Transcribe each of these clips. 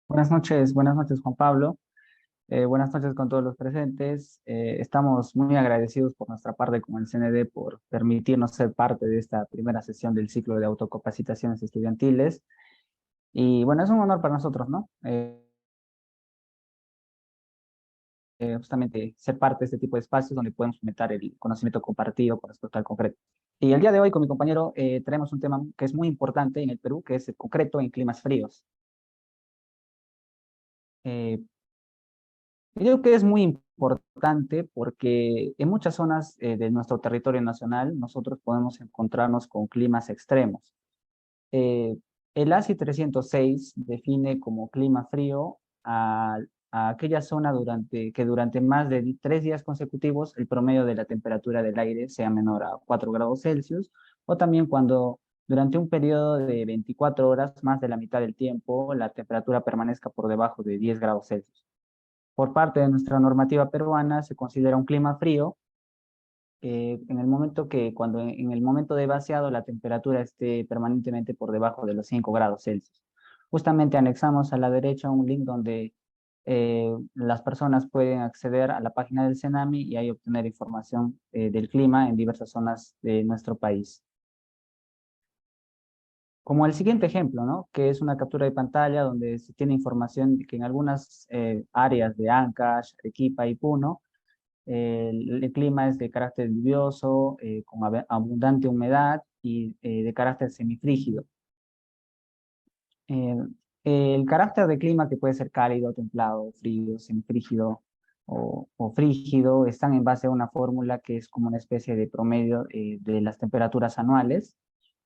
Buenas noches Juan Pablo. Buenas noches con todos los presentes. Estamos muy agradecidos por nuestra parte con el CND por permitirnos ser parte de esta primera sesión del ciclo de autocapacitaciones estudiantiles. Y bueno, es un honor para nosotros, ¿no? Justamente ser parte de este tipo de espacios donde podemos fomentar el conocimiento compartido con respecto al concreto. Y el día de hoy con mi compañero tenemos un tema que es muy importante en el Perú, que es el concreto en climas fríos. Eh, Creo que es muy importante porque en muchas zonas de nuestro territorio nacional nosotros podemos encontrarnos con climas extremos. Eh, el ASI 306 define como clima frío a aquella zona que durante más de 3 días consecutivos el promedio de la temperatura del aire sea menor a 4 grados Celsius, o también cuando durante un periodo de 24 horas, más de la mitad del tiempo, la temperatura permanezca por debajo de 10 grados Celsius. Por parte de nuestra normativa peruana se considera un clima frío en el momento cuando en el momento de vaciado la temperatura esté permanentemente por debajo de los 5 grados Celsius. Justamente anexamos a la derecha un link donde las personas pueden acceder a la página del CENAMI y ahí obtener información del clima en diversas zonas de nuestro país. Como el siguiente ejemplo, ¿no? Que es una captura de pantalla donde se tiene información de que en algunas áreas de Ancash, Arequipa y Puno, el clima es de carácter lluvioso, con abundante humedad y de carácter semifrígido. Eh, el carácter de clima que puede ser cálido, templado, frío, semifrígido o frígido están en base a una fórmula que es como una especie de promedio de las temperaturas anuales.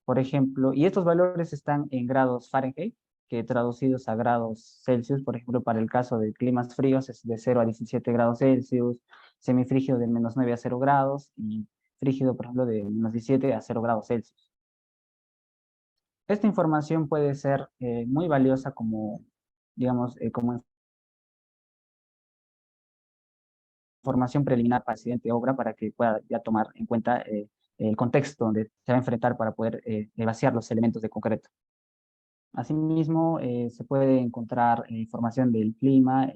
Por ejemplo, y estos valores están en grados Fahrenheit, que traducidos a grados Celsius, por ejemplo, para el caso de climas fríos es de 0 a 17 grados Celsius, semifrígido de -9 a 0 grados y frígido, por ejemplo, de -17 a 0 grados Celsius. Esta información puede ser muy valiosa como, digamos, como información preliminar para el siguiente obra para que pueda ya tomar en cuenta el contexto donde se va a enfrentar para poder vaciar los elementos de concreto. Asimismo, se puede encontrar información del clima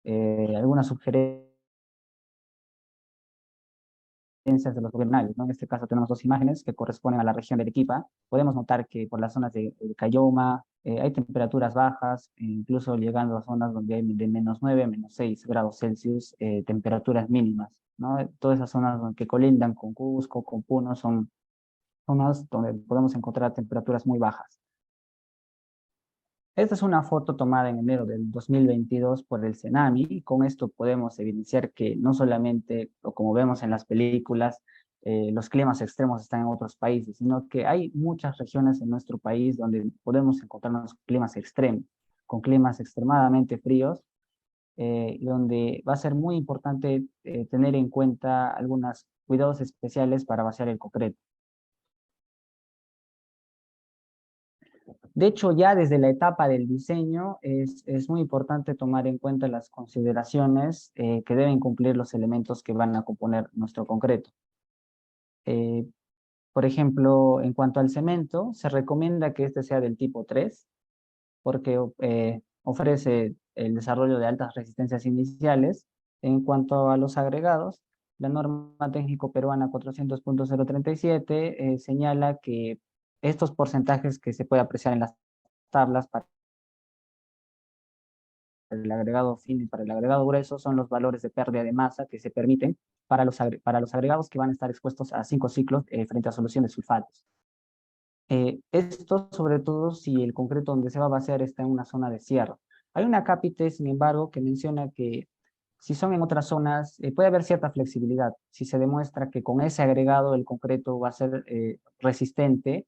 en algunas sugerencias de los gobernales, ¿no? En este caso tenemos dos imágenes que corresponden a la región de Arequipa. Podemos notar que por las zonas de Cayoma hay temperaturas bajas, incluso llegando a zonas donde hay de -9 a -6 grados Celsius, temperaturas mínimas, ¿no? Todas esas zonas que colindan con Cusco, con Puno, son zonas donde podemos encontrar temperaturas muy bajas. Esta es una foto tomada en enero del 2022 por el CENAMI y con esto podemos evidenciar que no solamente, o como vemos en las películas, los climas extremos están en otros países, sino que hay muchas regiones en nuestro país donde podemos encontrarnos climas extremos, con climas extremadamente fríos, donde va a ser muy importante tener en cuenta algunos cuidados especiales para vaciar el concreto. De hecho, ya desde la etapa del diseño es muy importante tomar en cuenta las consideraciones que deben cumplir los elementos que van a componer nuestro concreto. Eh, por ejemplo, en cuanto al cemento, se recomienda que este sea del tipo 3 porque ofrece el desarrollo de altas resistencias iniciales. En cuanto a los agregados, la norma técnico peruana 400.037 señala que estos porcentajes que se puede apreciar en las tablas para el agregado fino y para el agregado grueso son los valores de pérdida de masa que se permiten para los agregados que van a estar expuestos a 5 ciclos frente a solución de sulfatos. Esto sobre todo si el concreto donde se va a vaciar está en una zona de cierre. Hay una cápite, sin embargo, que menciona que si son en otras zonas, puede haber cierta flexibilidad. Si se demuestra que con ese agregado el concreto va a ser resistente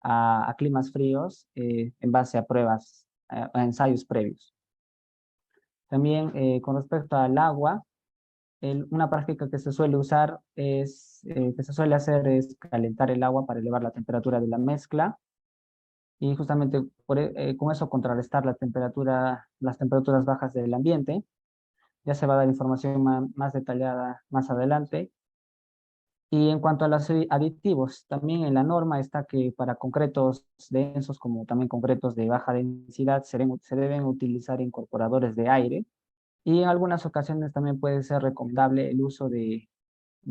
a climas fríos en base a pruebas, a ensayos previos. También con respecto al agua, una práctica que se suele usar que se suele hacer es calentar el agua para elevar la temperatura de la mezcla y justamente con eso contrarrestar las temperaturas bajas del ambiente. Ya se va a dar información más detallada más adelante. Y en cuanto a los aditivos, también en la norma está que para concretos densos como también concretos de baja densidad se deben utilizar incorporadores de aire y en algunas ocasiones también puede ser recomendable el uso de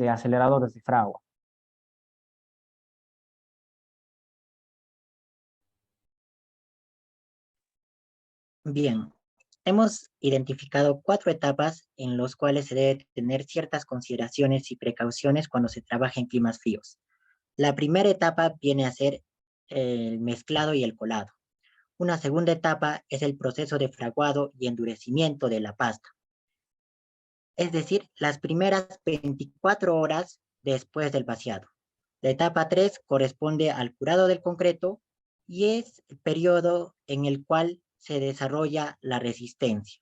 aceleradores de fragua. Bien, hemos identificado 4 etapas en las cuales se debe tener ciertas consideraciones y precauciones cuando se trabaja en climas fríos. La primera etapa viene a ser el mezclado y el colado. Una segunda etapa es el proceso de fraguado y endurecimiento de la pasta. Es decir, las primeras 24 horas después del vaciado. La etapa 3 corresponde al curado del concreto y es el periodo en el cual se desarrolla la resistencia.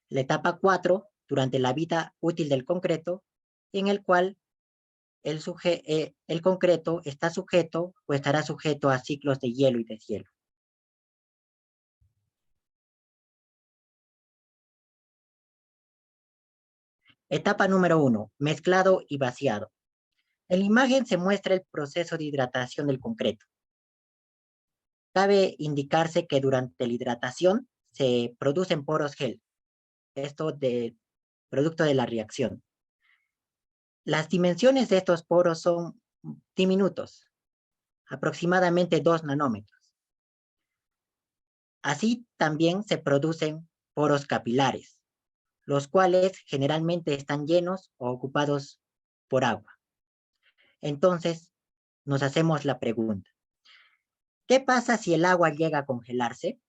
La etapa 4, durante la vida útil del concreto, en el cual el concreto está sujeto o estará sujeto a ciclos de hielo y deshielo. Etapa número 1, mezclado y vaciado. En la imagen se muestra el proceso de hidratación del concreto. Cabe indicarse que durante la hidratación se producen poros gel, esto de producto de la reacción. Las dimensiones de estos poros son diminutos, aproximadamente 2 nanómetros. Así también se producen poros capilares, los cuales generalmente están llenos o ocupados por agua. Entonces, nos hacemos la pregunta, ¿qué pasa si el agua llega a congelarse?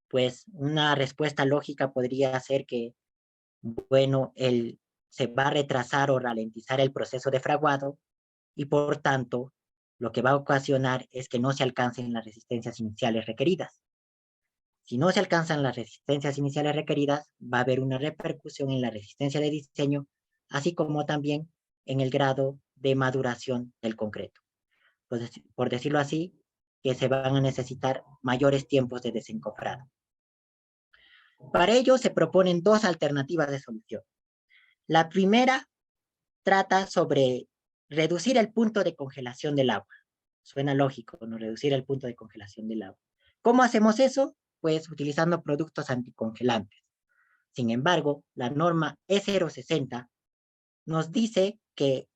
Pues una respuesta lógica podría ser que, bueno, se va a retrasar o ralentizar el proceso de fraguado y por tanto, lo que va a ocasionar es que no se alcancen las resistencias iniciales requeridas. Si no se alcanzan las resistencias iniciales requeridas, va a haber una repercusión en la resistencia de diseño, así como también en el grado de maduración del concreto. Pues, por decirlo así, que se van a necesitar mayores tiempos de desencofrado. Para ello se proponen 2 alternativas de solución. La primera trata sobre reducir el punto de congelación del agua. Suena lógico, ¿no? Reducir el punto de congelación del agua. ¿Cómo hacemos eso? Pues utilizando productos anticongelantes. Sin embargo, la norma E060 nos dice que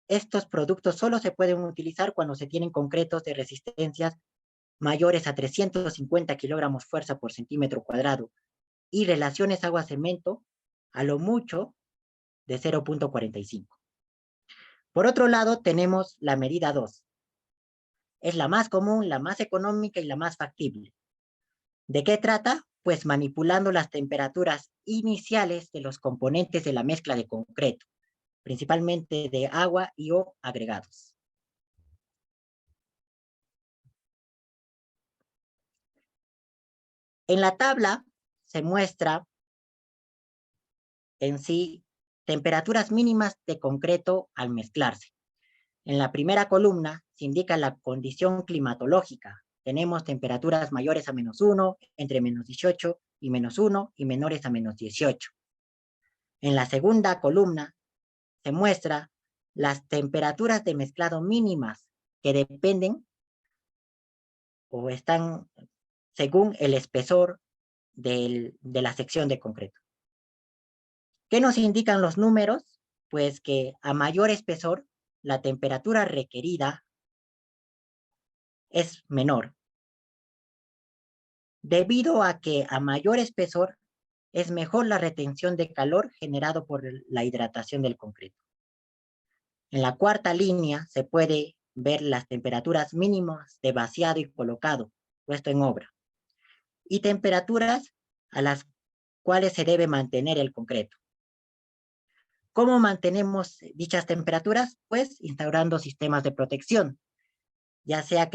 estos productos solo se pueden utilizar cuando se tienen concretos de resistencias mayores a 350 kilogramos fuerza por centímetro cuadrado y relaciones agua-cemento a lo mucho de 0.45. Por otro lado, tenemos la medida 2. Es la más común, la más económica y la más factible. ¿De qué trata? Pues manipulando las temperaturas iniciales de los componentes de la mezcla de concreto, principalmente de agua y o agregados. En la tabla se muestra en sí temperaturas mínimas de concreto al mezclarse. En la primera columna se indica la condición climatológica. Tenemos temperaturas mayores a -1, entre -18 y -1 y menores a -18. En la segunda columna se muestra las temperaturas de mezclado mínimas que dependen o están según el espesor de la sección de concreto. ¿Qué nos indican los números? Pues que a mayor espesor, la temperatura requerida es menor, debido a que a mayor espesor es mejor la retención de calor generado por la hidratación del concreto. En la cuarta línea se puede ver las temperaturas mínimas de vaciado y colocado, puesto en obra, y temperaturas a las cuales se debe mantener el concreto. ¿Cómo mantenemos dichas temperaturas? Pues instaurando sistemas de protección, ya sea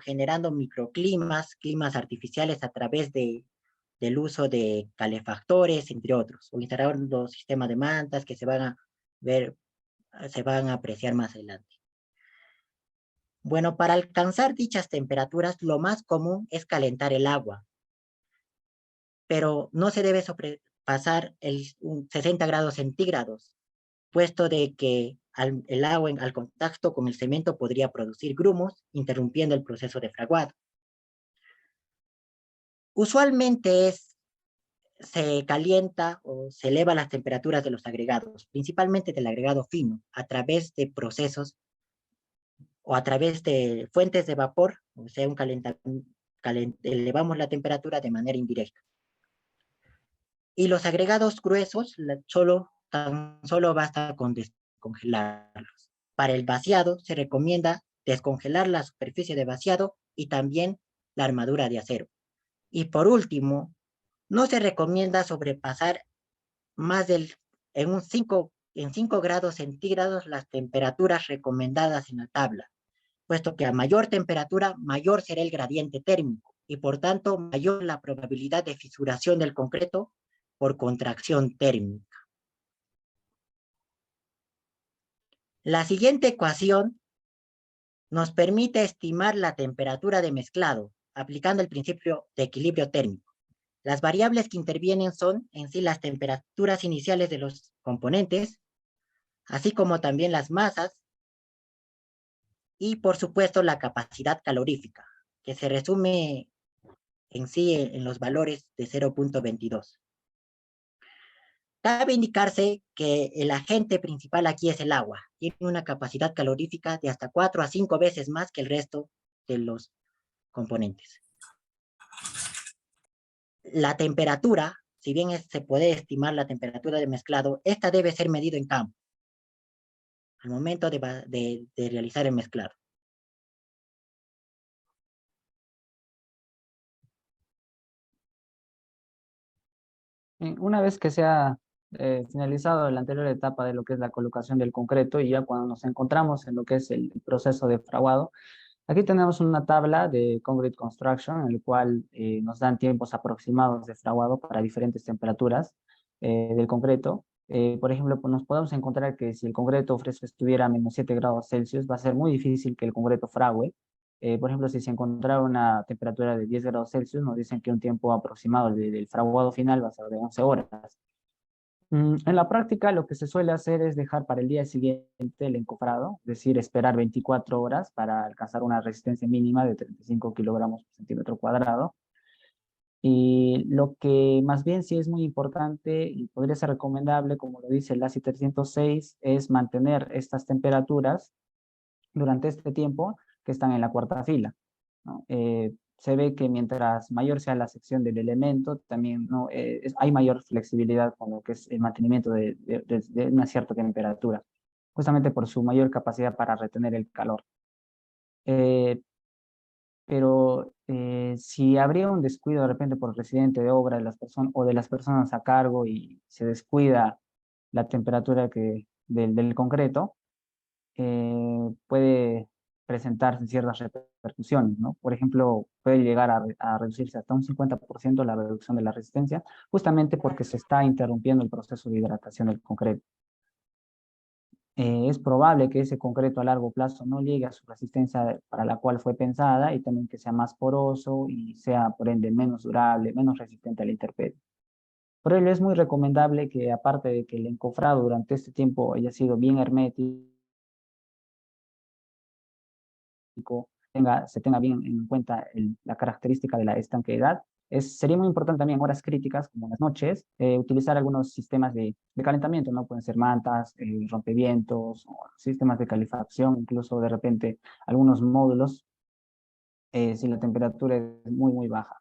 generando microclimas, climas artificiales a través del uso de calefactores, entre otros, o instalando sistemas de mantas que se van a apreciar más adelante. Bueno, para alcanzar dichas temperaturas, lo más común es calentar el agua, pero no se debe sobrepasar el 60 grados centígrados, puesto de que el agua al contacto con el cemento podría producir grumos, interrumpiendo el proceso de fraguado. Usualmente se calienta o se eleva las temperaturas de los agregados, principalmente del agregado fino, a través de procesos o a través de fuentes de vapor, o sea, elevamos la temperatura de manera indirecta. Y los agregados gruesos tan solo basta con descongelarlos. Para el vaciado se recomienda descongelar la superficie de vaciado y también la armadura de acero. Y por último, no se recomienda sobrepasar más en 5 grados centígrados las temperaturas recomendadas en la tabla, puesto que a mayor temperatura, mayor será el gradiente térmico y por tanto mayor la probabilidad de fisuración del concreto por contracción térmica. La siguiente ecuación nos permite estimar la temperatura de mezclado, aplicando el principio de equilibrio térmico. Las variables que intervienen son en sí las temperaturas iniciales de los componentes, así como también las masas y por supuesto la capacidad calorífica, que se resume en sí en los valores de 0.22. Cabe indicarse que el agente principal aquí es el agua. Tiene una capacidad calorífica de hasta 4 a 5 veces más que el resto de los componentes. La temperatura, si bien se puede estimar la temperatura de mezclado, esta debe ser medida en campo al momento de realizar el mezclado. Una vez que se ha finalizado la anterior etapa de lo que es la colocación del concreto y ya cuando nos encontramos en lo que es el proceso de fraguado, aquí tenemos una tabla de Concrete Construction en el cual nos dan tiempos aproximados de fraguado para diferentes temperaturas del concreto. Por ejemplo, pues nos podemos encontrar que si el concreto fresco estuviera a menos 7 grados Celsius, va a ser muy difícil que el concreto frague. Por ejemplo, si se encontrara una temperatura de 10 grados Celsius, nos dicen que un tiempo aproximado del fraguado final va a ser de 11 horas. En la práctica, lo que se suele hacer es dejar para el día siguiente el encofrado, es decir, esperar 24 horas para alcanzar una resistencia mínima de 35 kilogramos por centímetro cuadrado. Y lo que más bien sí es muy importante y podría ser recomendable, como lo dice el ASI 306, es mantener estas temperaturas durante este tiempo que están en la cuarta fila, ¿no? Se ve que mientras mayor sea la sección del elemento, también ¿no? Hay mayor flexibilidad con lo que es el mantenimiento de una cierta temperatura, justamente por su mayor capacidad para retener el calor. Eh, pero si habría un descuido de repente por el residente de obra de las personas o de las personas a cargo y se descuida la temperatura del concreto, puede presentarse ciertas repercusiones, ¿no? Por ejemplo, puede llegar a reducirse hasta un 50% la reducción de la resistencia, justamente porque se está interrumpiendo el proceso de hidratación del concreto. Es probable que ese concreto a largo plazo no llegue a su resistencia para la cual fue pensada y también que sea más poroso y sea por ende menos durable, menos resistente a la intemperie. Por ello es muy recomendable que aparte de que el encofrado durante este tiempo haya sido bien hermético, se tenga bien en cuenta la característica de la estanqueidad. Sería muy importante también en horas críticas, como en las noches, utilizar algunos sistemas de calentamiento, ¿no? Pueden ser mantas, rompevientos, o sistemas de calefacción, incluso de repente algunos módulos, si la temperatura es muy, muy baja.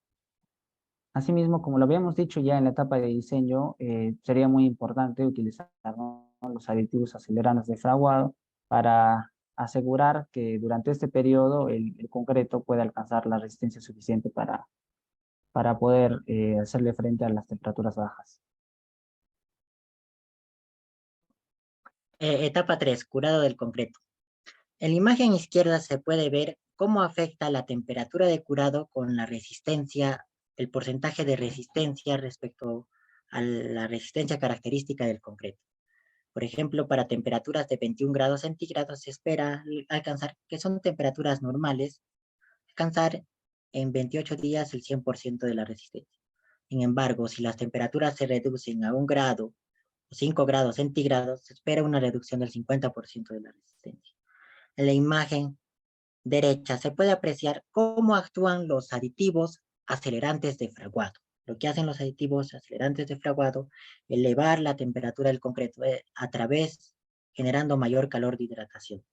Asimismo, como lo habíamos dicho ya en la etapa de diseño, sería muy importante utilizar, ¿no? Los aditivos acelerantes de fraguado para asegurar que durante este periodo el concreto pueda alcanzar la resistencia suficiente para poder hacerle frente a las temperaturas bajas. Etapa 3, curado del concreto. En la imagen izquierda se puede ver cómo afecta la temperatura de curado con la resistencia, el porcentaje de resistencia respecto a la resistencia característica del concreto. Por ejemplo, para temperaturas de 21 grados centígrados se espera alcanzar, que son temperaturas normales, alcanzar en 28 días el 100% de la resistencia. Sin embargo, si las temperaturas se reducen a 1 grado 5 grados centígrados, se espera una reducción del 50% de la resistencia. En la imagen derecha se puede apreciar cómo actúan los aditivos acelerantes de fraguado. Lo que hacen los aditivos acelerantes de fraguado, elevar la temperatura del concreto a través, generando mayor calor de hidratación.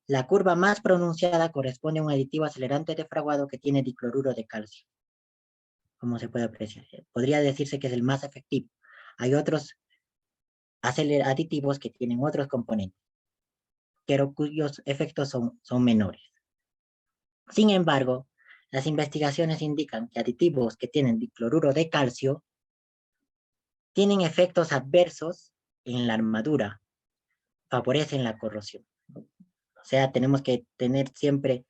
La curva más pronunciada corresponde a un aditivo acelerante de fraguado que tiene dicloruro de calcio. Como se puede apreciar, podría decirse que es el más efectivo. Hay otros aditivos que tienen otros componentes, pero cuyos efectos son menores. Sin embargo, las investigaciones indican que aditivos que tienen dicloruro de calcio tienen efectos adversos en la armadura, favorecen la corrosión. O sea, tenemos que tener siempre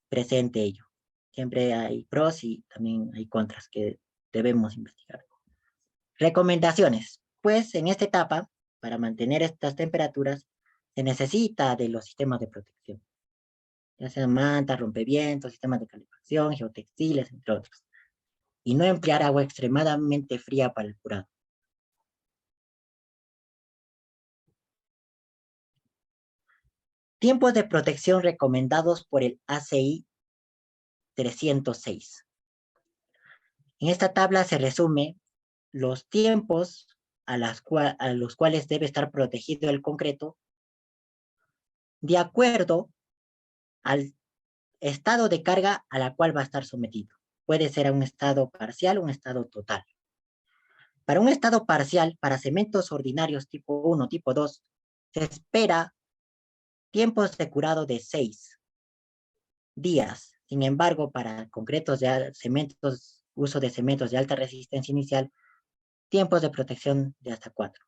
presente ello. Siempre hay pros y también hay contras que debemos investigar. Recomendaciones. Pues en esta etapa, para mantener estas temperaturas, se necesita de los sistemas de protección, ya sean mantas, rompevientos, sistemas de calefacción, geotextiles, entre otros. Y no emplear agua extremadamente fría para el curado. Tiempos de protección recomendados por el ACI 306. En esta tabla se resume los tiempos a los cuales debe estar protegido el concreto de acuerdo al estado de carga a la cual va a estar sometido. Puede ser a un estado parcial o un estado total. Para un estado parcial, para cementos ordinarios tipo 1, tipo 2, se espera tiempos de curado de 6 días. Sin embargo, para concretos de cementos, uso de cementos de alta resistencia inicial, tiempos de protección de hasta 4.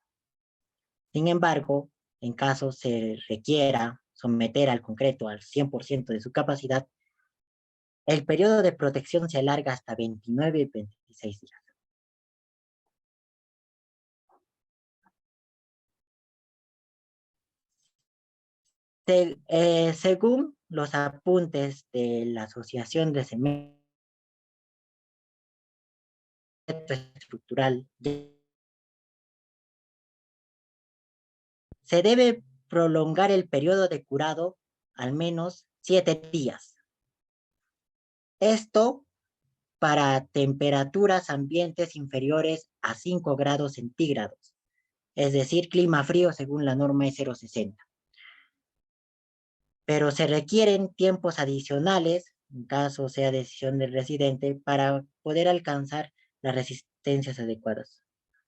Sin embargo, en caso se requiera someter al concreto al 100% de su capacidad, el periodo de protección se alarga hasta 29 y 26 días. Según los apuntes de la Asociación de Cemento Estructural, se debe prolongar el periodo de curado al menos 7 días. Esto para temperaturas ambientes inferiores a 5 grados centígrados, es decir, clima frío según la norma E060. Pero se requieren tiempos adicionales, en caso sea decisión del residente, para poder alcanzar las resistencias adecuadas,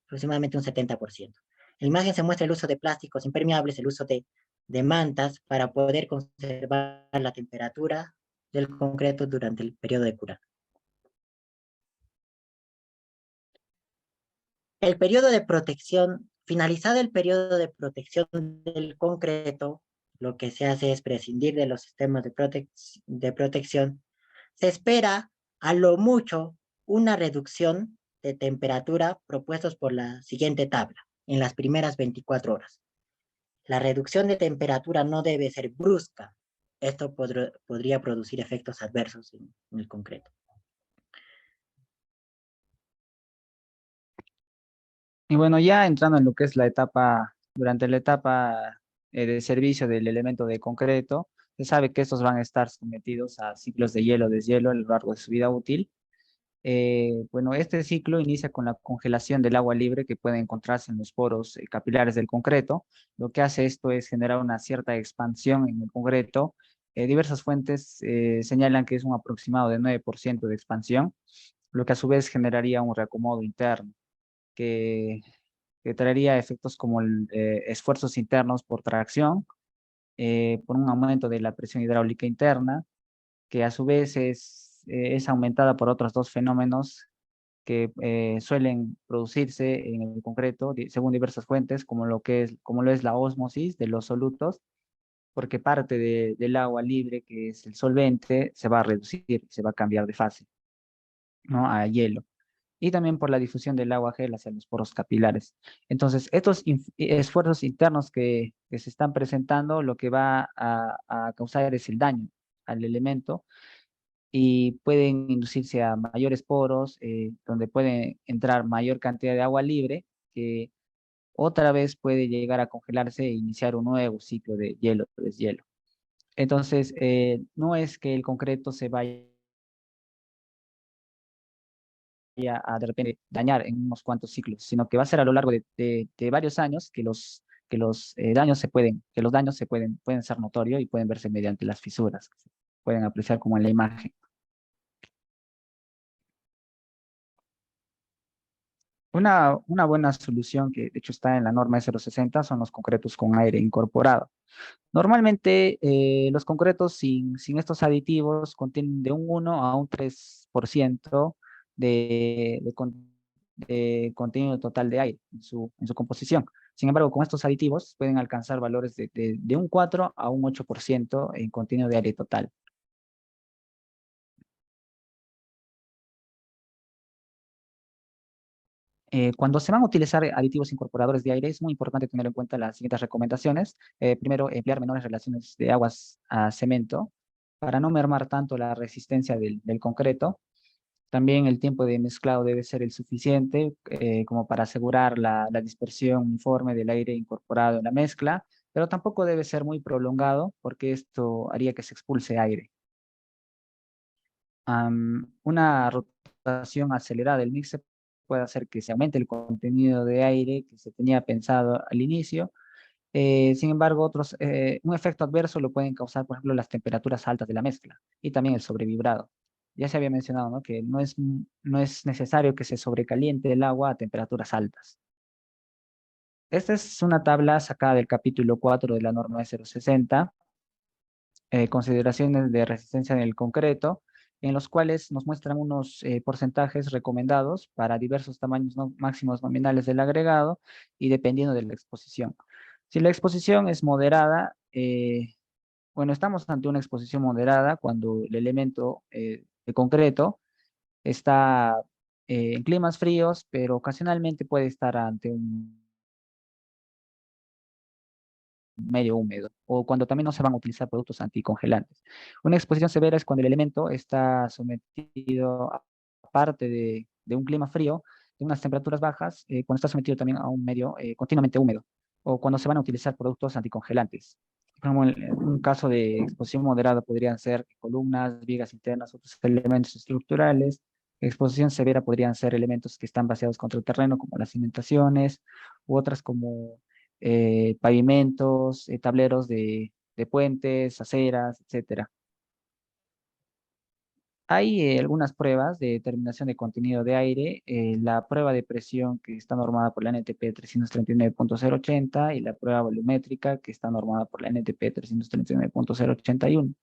aproximadamente un 70%. En la imagen se muestra el uso de plásticos impermeables, el uso de mantas para poder conservar la temperatura del concreto durante el periodo de curado. El periodo de protección, finalizado el periodo de protección del concreto, lo que se hace es prescindir de los sistemas de protección. Se espera a lo mucho una reducción de temperatura propuestos por la siguiente tabla en las primeras 24 horas. La reducción de temperatura no debe ser brusca. Esto podría producir efectos adversos en el concreto. Y bueno, ya entrando en lo que es la etapa, durante la etapa de servicio del elemento de concreto, se sabe que estos van a estar sometidos a ciclos de hielo-deshielo a lo largo de su vida útil. Bueno, este ciclo inicia con la congelación del agua libre que puede encontrarse en los poros capilares del concreto. Lo que hace esto es generar una cierta expansión en el concreto. Diversas fuentes señalan que es un aproximado de 9% de expansión, lo que a su vez generaría un reacomodo interno que, que traería efectos como esfuerzos internos por tracción, por un aumento de la presión hidráulica interna, que a su vez es aumentada por otros dos fenómenos que suelen producirse en el concreto, según diversas fuentes, como lo es la ósmosis de los solutos, porque parte del agua libre, que es el solvente, se va a reducir, se va a cambiar de fase, ¿no? A hielo. Y también por la difusión del agua gel hacia los poros capilares. Entonces, estos esfuerzos internos que se están presentando, lo que va a causar es el daño al elemento y pueden inducirse a mayores poros, donde puede entrar mayor cantidad de agua libre, que otra vez puede llegar a congelarse e iniciar un nuevo ciclo de hielo-deshielo. Entonces, no es que el concreto se vaya a de repente dañar en unos cuantos ciclos, sino que va a ser a lo largo de varios años que los daños pueden ser notorios y pueden verse mediante las fisuras, que se pueden apreciar como en la imagen. Una buena solución que de hecho está en la norma S060 son los concretos con aire incorporado. Normalmente los concretos sin estos aditivos contienen de un 1 a un 3% de contenido total de aire en su composición. Sin embargo, con estos aditivos pueden alcanzar valores de un 4 a un 8% en contenido de aire total. Cuando se van a utilizar aditivos incorporadores de aire, es muy importante tener en cuenta las siguientes recomendaciones. Primero, emplear menores relaciones de aguas a cemento para no mermar tanto la resistencia del concreto. También el tiempo de mezclado debe ser el suficiente como para asegurar la dispersión uniforme del aire incorporado en la mezcla, pero tampoco debe ser muy prolongado porque esto haría que se expulse aire. Una rotación acelerada del mix puede hacer que se aumente el contenido de aire que se tenía pensado al inicio. Sin embargo, un efecto adverso lo pueden causar, por ejemplo, las temperaturas altas de la mezcla y también el sobrevibrado. Ya se había mencionado, ¿no?, que no es necesario que se sobrecaliente el agua a temperaturas altas. Esta es una tabla sacada del capítulo 4 de la norma S060, consideraciones de resistencia en el concreto, en los cuales nos muestran unos porcentajes recomendados para diversos tamaños máximos nominales del agregado y dependiendo de la exposición. Si la exposición es moderada, bueno, estamos ante una exposición moderada cuando el elemento de concreto está en climas fríos, pero ocasionalmente puede estar ante un medio húmedo, o cuando también no se van a utilizar productos anticongelantes. Una exposición severa es cuando el elemento está sometido, aparte de un clima frío, de unas temperaturas bajas, cuando está sometido también a un medio continuamente húmedo, o cuando se van a utilizar productos anticongelantes. Como en un caso de exposición moderada podrían ser columnas, vigas internas, otros elementos estructurales. Exposición severa podrían ser elementos que están baseados contra el terreno, como las cimentaciones, u otras como pavimentos, tableros de puentes, aceras, etcétera. Hay algunas pruebas de determinación de contenido de aire, la prueba de presión que está normada por la NTP 339.080 y la prueba volumétrica que está normada por la NTP 339.081.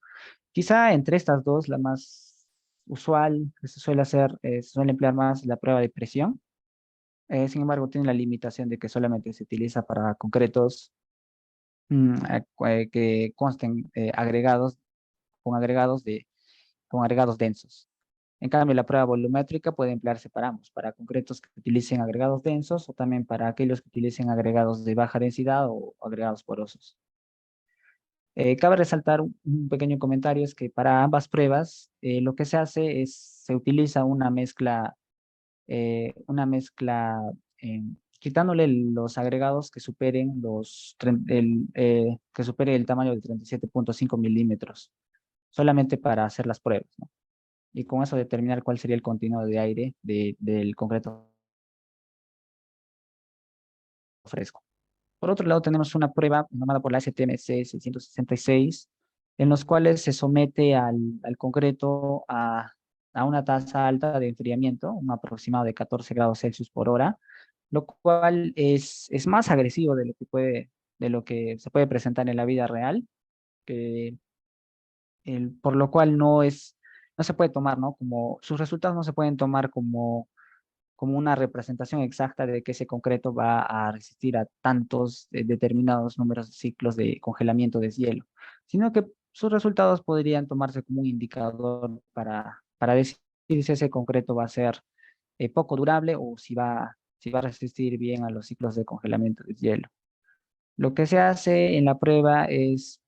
Quizá entre estas dos, la más usual que se suele emplear más la prueba de presión. Sin embargo, tiene la limitación de que solamente se utiliza para concretos que consten con agregados densos. En cambio, la prueba volumétrica puede emplearse para ambos, para concretos que utilicen agregados densos o también para aquellos que utilicen agregados de baja densidad o agregados porosos. Cabe resaltar un pequeño comentario, es que para ambas pruebas lo que se hace es, se utiliza una mezcla quitándole los agregados que superen que supere el tamaño de 37.5 milímetros, solamente para hacer las pruebas, ¿no? Y con eso determinar cuál sería el contenido de aire del concreto fresco. Por otro lado, tenemos una prueba nombrada por la STMC 666, en los cuales se somete al concreto a una tasa alta de enfriamiento, un aproximado de 14 grados Celsius por hora, lo cual es más agresivo de lo que se puede presentar en la vida real, que por lo cual no se puede tomar, ¿no? Sus resultados no se pueden tomar como una representación exacta de que ese concreto va a resistir a tantos determinados números de ciclos de congelamiento de hielo, sino que sus resultados podrían tomarse como un indicador para decir si ese concreto va a ser poco durable o si va a resistir bien a los ciclos de congelamiento de hielo. Lo que se hace en la prueba es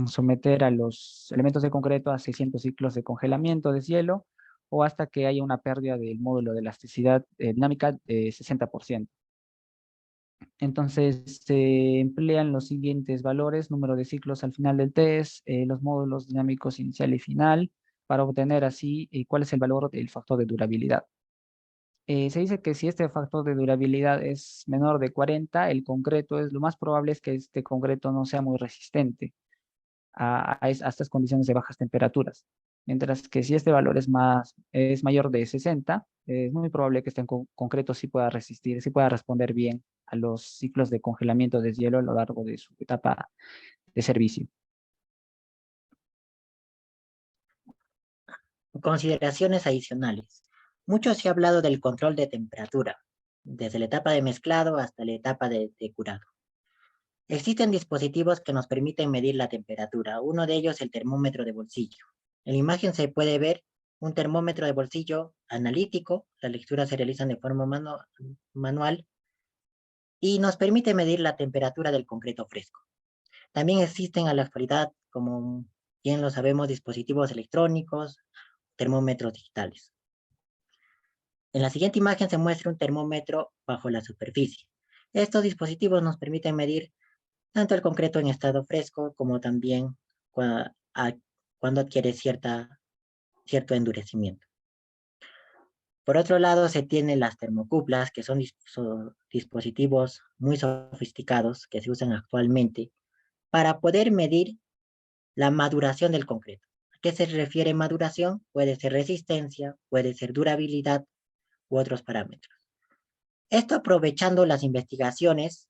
someter a los elementos de concreto a 600 ciclos de congelamiento de hielo o hasta que haya una pérdida del módulo de elasticidad dinámica de 60%. Entonces, se emplean los siguientes valores: número de ciclos al final del test, los módulos dinámicos inicial y final, para obtener así cuál es el valor del factor de durabilidad. Se dice que si este factor de durabilidad es menor de 40, el concreto lo más probable es que este concreto no sea muy resistente a estas condiciones de bajas temperaturas. Mientras que si este valor es mayor de 60, es muy probable que este concreto sí pueda resistir, sí pueda responder bien a los ciclos de congelamiento de hielo a lo largo de su etapa de servicio. Consideraciones adicionales. Mucho se ha hablado del control de temperatura, desde la etapa de mezclado hasta la etapa de curado. Existen dispositivos que nos permiten medir la temperatura. Uno de ellos es el termómetro de bolsillo. En la imagen se puede ver un termómetro de bolsillo analítico. Las lecturas se realizan de forma manual y nos permite medir la temperatura del concreto fresco. También existen a la actualidad, como bien lo sabemos, dispositivos electrónicos, termómetros digitales. En la siguiente imagen se muestra un termómetro bajo la superficie. Estos dispositivos nos permiten medir tanto el concreto en estado fresco como también cuando adquiere cierto endurecimiento. Por otro lado, se tienen las termocuplas, que son dispositivos muy sofisticados que se usan actualmente para poder medir la maduración del concreto. ¿A qué se refiere maduración? Puede ser resistencia, puede ser durabilidad u otros parámetros. Esto aprovechando las investigaciones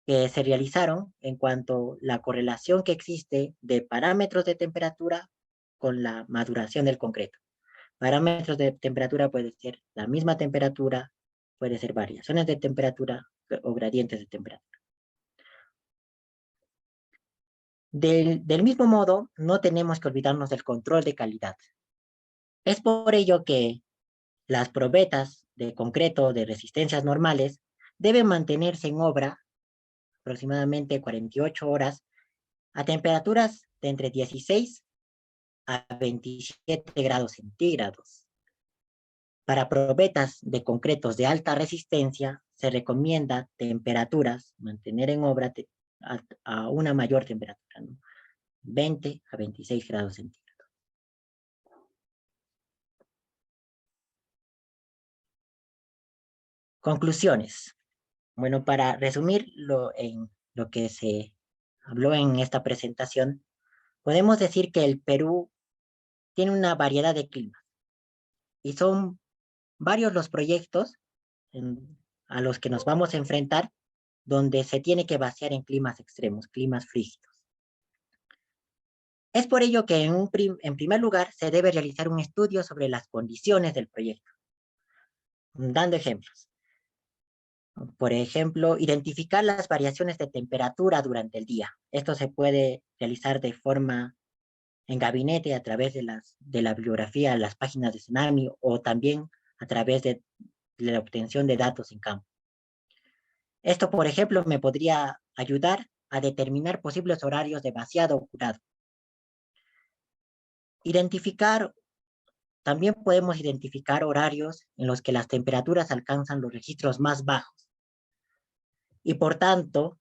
que se realizaron en cuanto a la correlación que existe de parámetros de temperatura con la maduración del concreto. Parámetros de temperatura puede ser la misma temperatura, puede ser variaciones de temperatura o gradientes de temperatura. Del mismo modo, no tenemos que olvidarnos del control de calidad. Es por ello que las probetas de concreto de resistencias normales deben mantenerse en obra aproximadamente 48 horas a temperaturas de entre 16 a 27 grados centígrados. Para probetas de concretos de alta resistencia, se recomienda temperaturas, mantener en obra a una mayor temperatura, ¿no? 20 a 26 grados centígrados. Conclusiones. Bueno, para resumir lo que se habló en esta presentación, podemos decir que el Perú tiene una variedad de climas y son varios los proyectos a los que nos vamos a enfrentar donde se tiene que vaciar en climas extremos, climas frígidos. Es por ello que en primer lugar se debe realizar un estudio sobre las condiciones del proyecto, dando ejemplos. Por ejemplo, identificar las variaciones de temperatura durante el día. Esto se puede realizar de forma en gabinete a través de la bibliografía, las páginas de Tsunami o también a través de la obtención de datos en campo. Esto, por ejemplo, me podría ayudar a determinar posibles horarios de vaciado o curado. También podemos identificar horarios en los que las temperaturas alcanzan los registros más bajos. Y por tanto,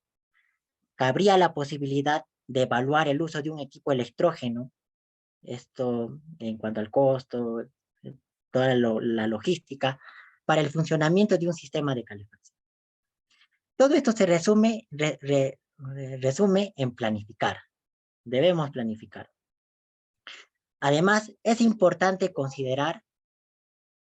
cabría la posibilidad de evaluar el uso de un equipo electrógeno, esto en cuanto al costo, toda la logística, para el funcionamiento de un sistema de calefacción. Todo esto se resume en planificar. Debemos planificar. Además, es importante considerar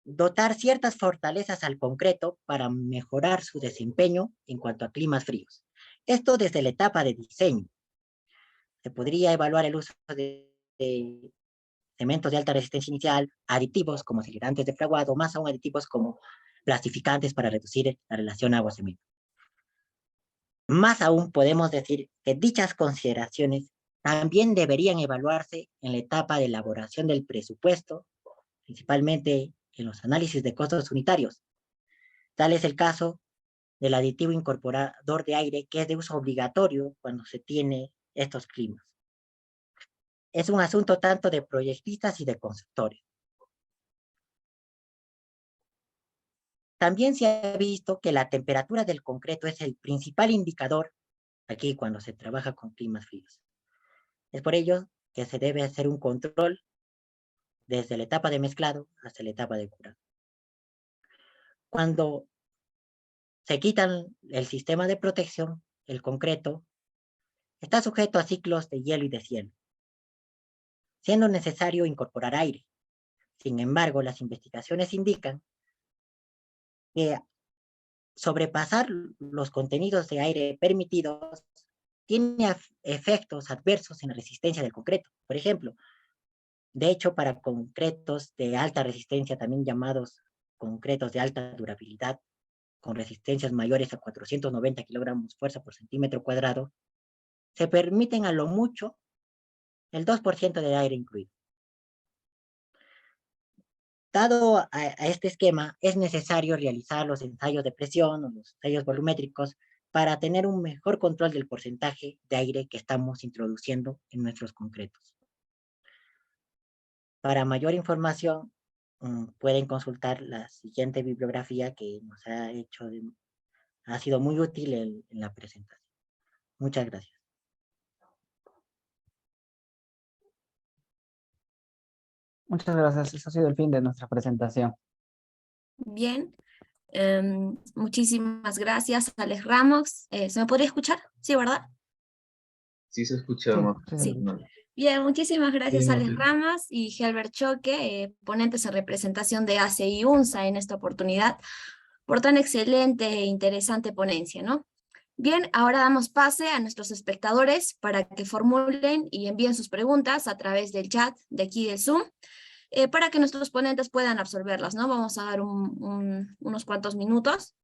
dotar ciertas fortalezas al concreto para mejorar su desempeño en cuanto a climas fríos. Esto desde la etapa de diseño. Se podría evaluar el uso de cementos de alta resistencia inicial, aditivos como acelerantes de fraguado, más aún aditivos como plastificantes para reducir la relación agua-cemento. Más aún podemos decir que dichas consideraciones también deberían evaluarse en la etapa de elaboración del presupuesto, principalmente en los análisis de costos unitarios. Tal es el caso del aditivo incorporador de aire, que es de uso obligatorio cuando se tiene estos climas. Es un asunto tanto de proyectistas y de constructores. También se ha visto que la temperatura del concreto es el principal indicador aquí cuando se trabaja con climas fríos. Es por ello que se debe hacer un control desde la etapa de mezclado hasta la etapa de curado. Cuando se quitan el sistema de protección, el concreto está sujeto a ciclos de hielo y deshielo, siendo necesario incorporar aire. Sin embargo, las investigaciones indican que sobrepasar los contenidos de aire permitidos tiene efectos adversos en la resistencia del concreto. Por ejemplo, de hecho, para concretos de alta resistencia, también llamados concretos de alta durabilidad, con resistencias mayores a 490 kilogramos fuerza por centímetro cuadrado, se permiten a lo mucho el 2% de aire incluido. Dado a este esquema, es necesario realizar los ensayos de presión o los ensayos volumétricos para tener un mejor control del porcentaje de aire que estamos introduciendo en nuestros concretos. Para mayor información, pueden consultar la siguiente bibliografía que nos ha sido muy útil en la presentación. Muchas gracias. Muchas gracias. Eso ha sido el fin de nuestra presentación. Bien, muchísimas gracias, Alex Ramos. ¿Se me podría escuchar? Sí, ¿verdad? Sí se escucha Sí, más. Sí. No. Bien, muchísimas gracias, Sí, Alex sí. Ramos y Helber Choque, ponentes en representación de ACI UNSA en esta oportunidad, por tan excelente e interesante ponencia, ¿no? Bien, ahora damos pase a nuestros espectadores para que formulen y envíen sus preguntas a través del chat de aquí de Zoom, para que nuestros ponentes puedan absolverlas, ¿no? Vamos a dar unos cuantos minutos.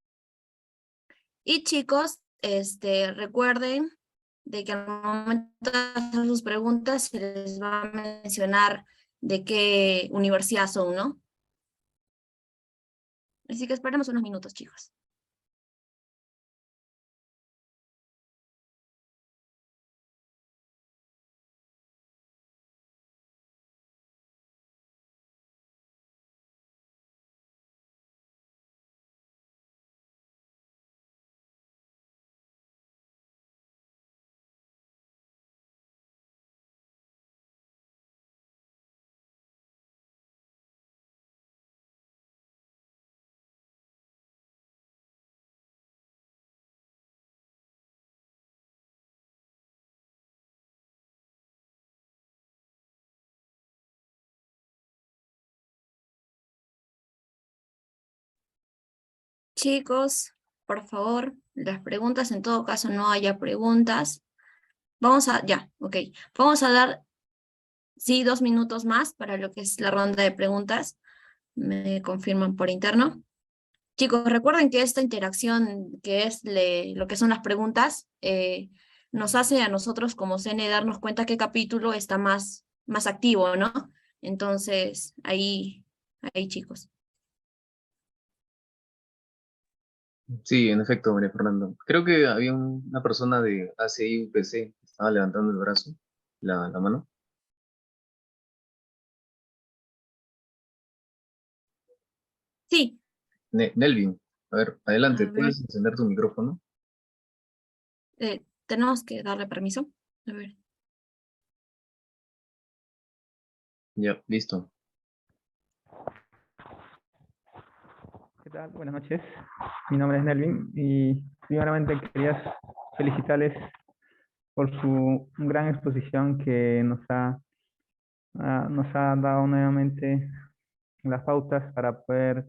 Y chicos, recuerden de que al momento de hacer sus preguntas se les va a mencionar de qué universidad son, ¿no? Así que esperemos unos minutos, chicos. Chicos, por favor, las preguntas, en todo caso no haya preguntas. Ok. Vamos a dar, sí, 2 minutos más para lo que es la ronda de preguntas. Me confirman por interno. Chicos, recuerden que esta interacción, que es lo que son las preguntas, nos hace a nosotros como CNE darnos cuenta qué capítulo está más activo, ¿no? Entonces, ahí chicos. Sí, en efecto, María Fernanda. Creo que había una persona de ACI UPC que estaba levantando el brazo, la mano. Sí, Nelvin, a ver, adelante, a ver, ¿puedes encender tu micrófono? tenemos que darle permiso. A ver. Ya, listo. ¿Qué tal? Buenas noches. Mi nombre es Nelvin y primeramente quería felicitarles por su gran exposición que nos ha dado nuevamente las pautas para poder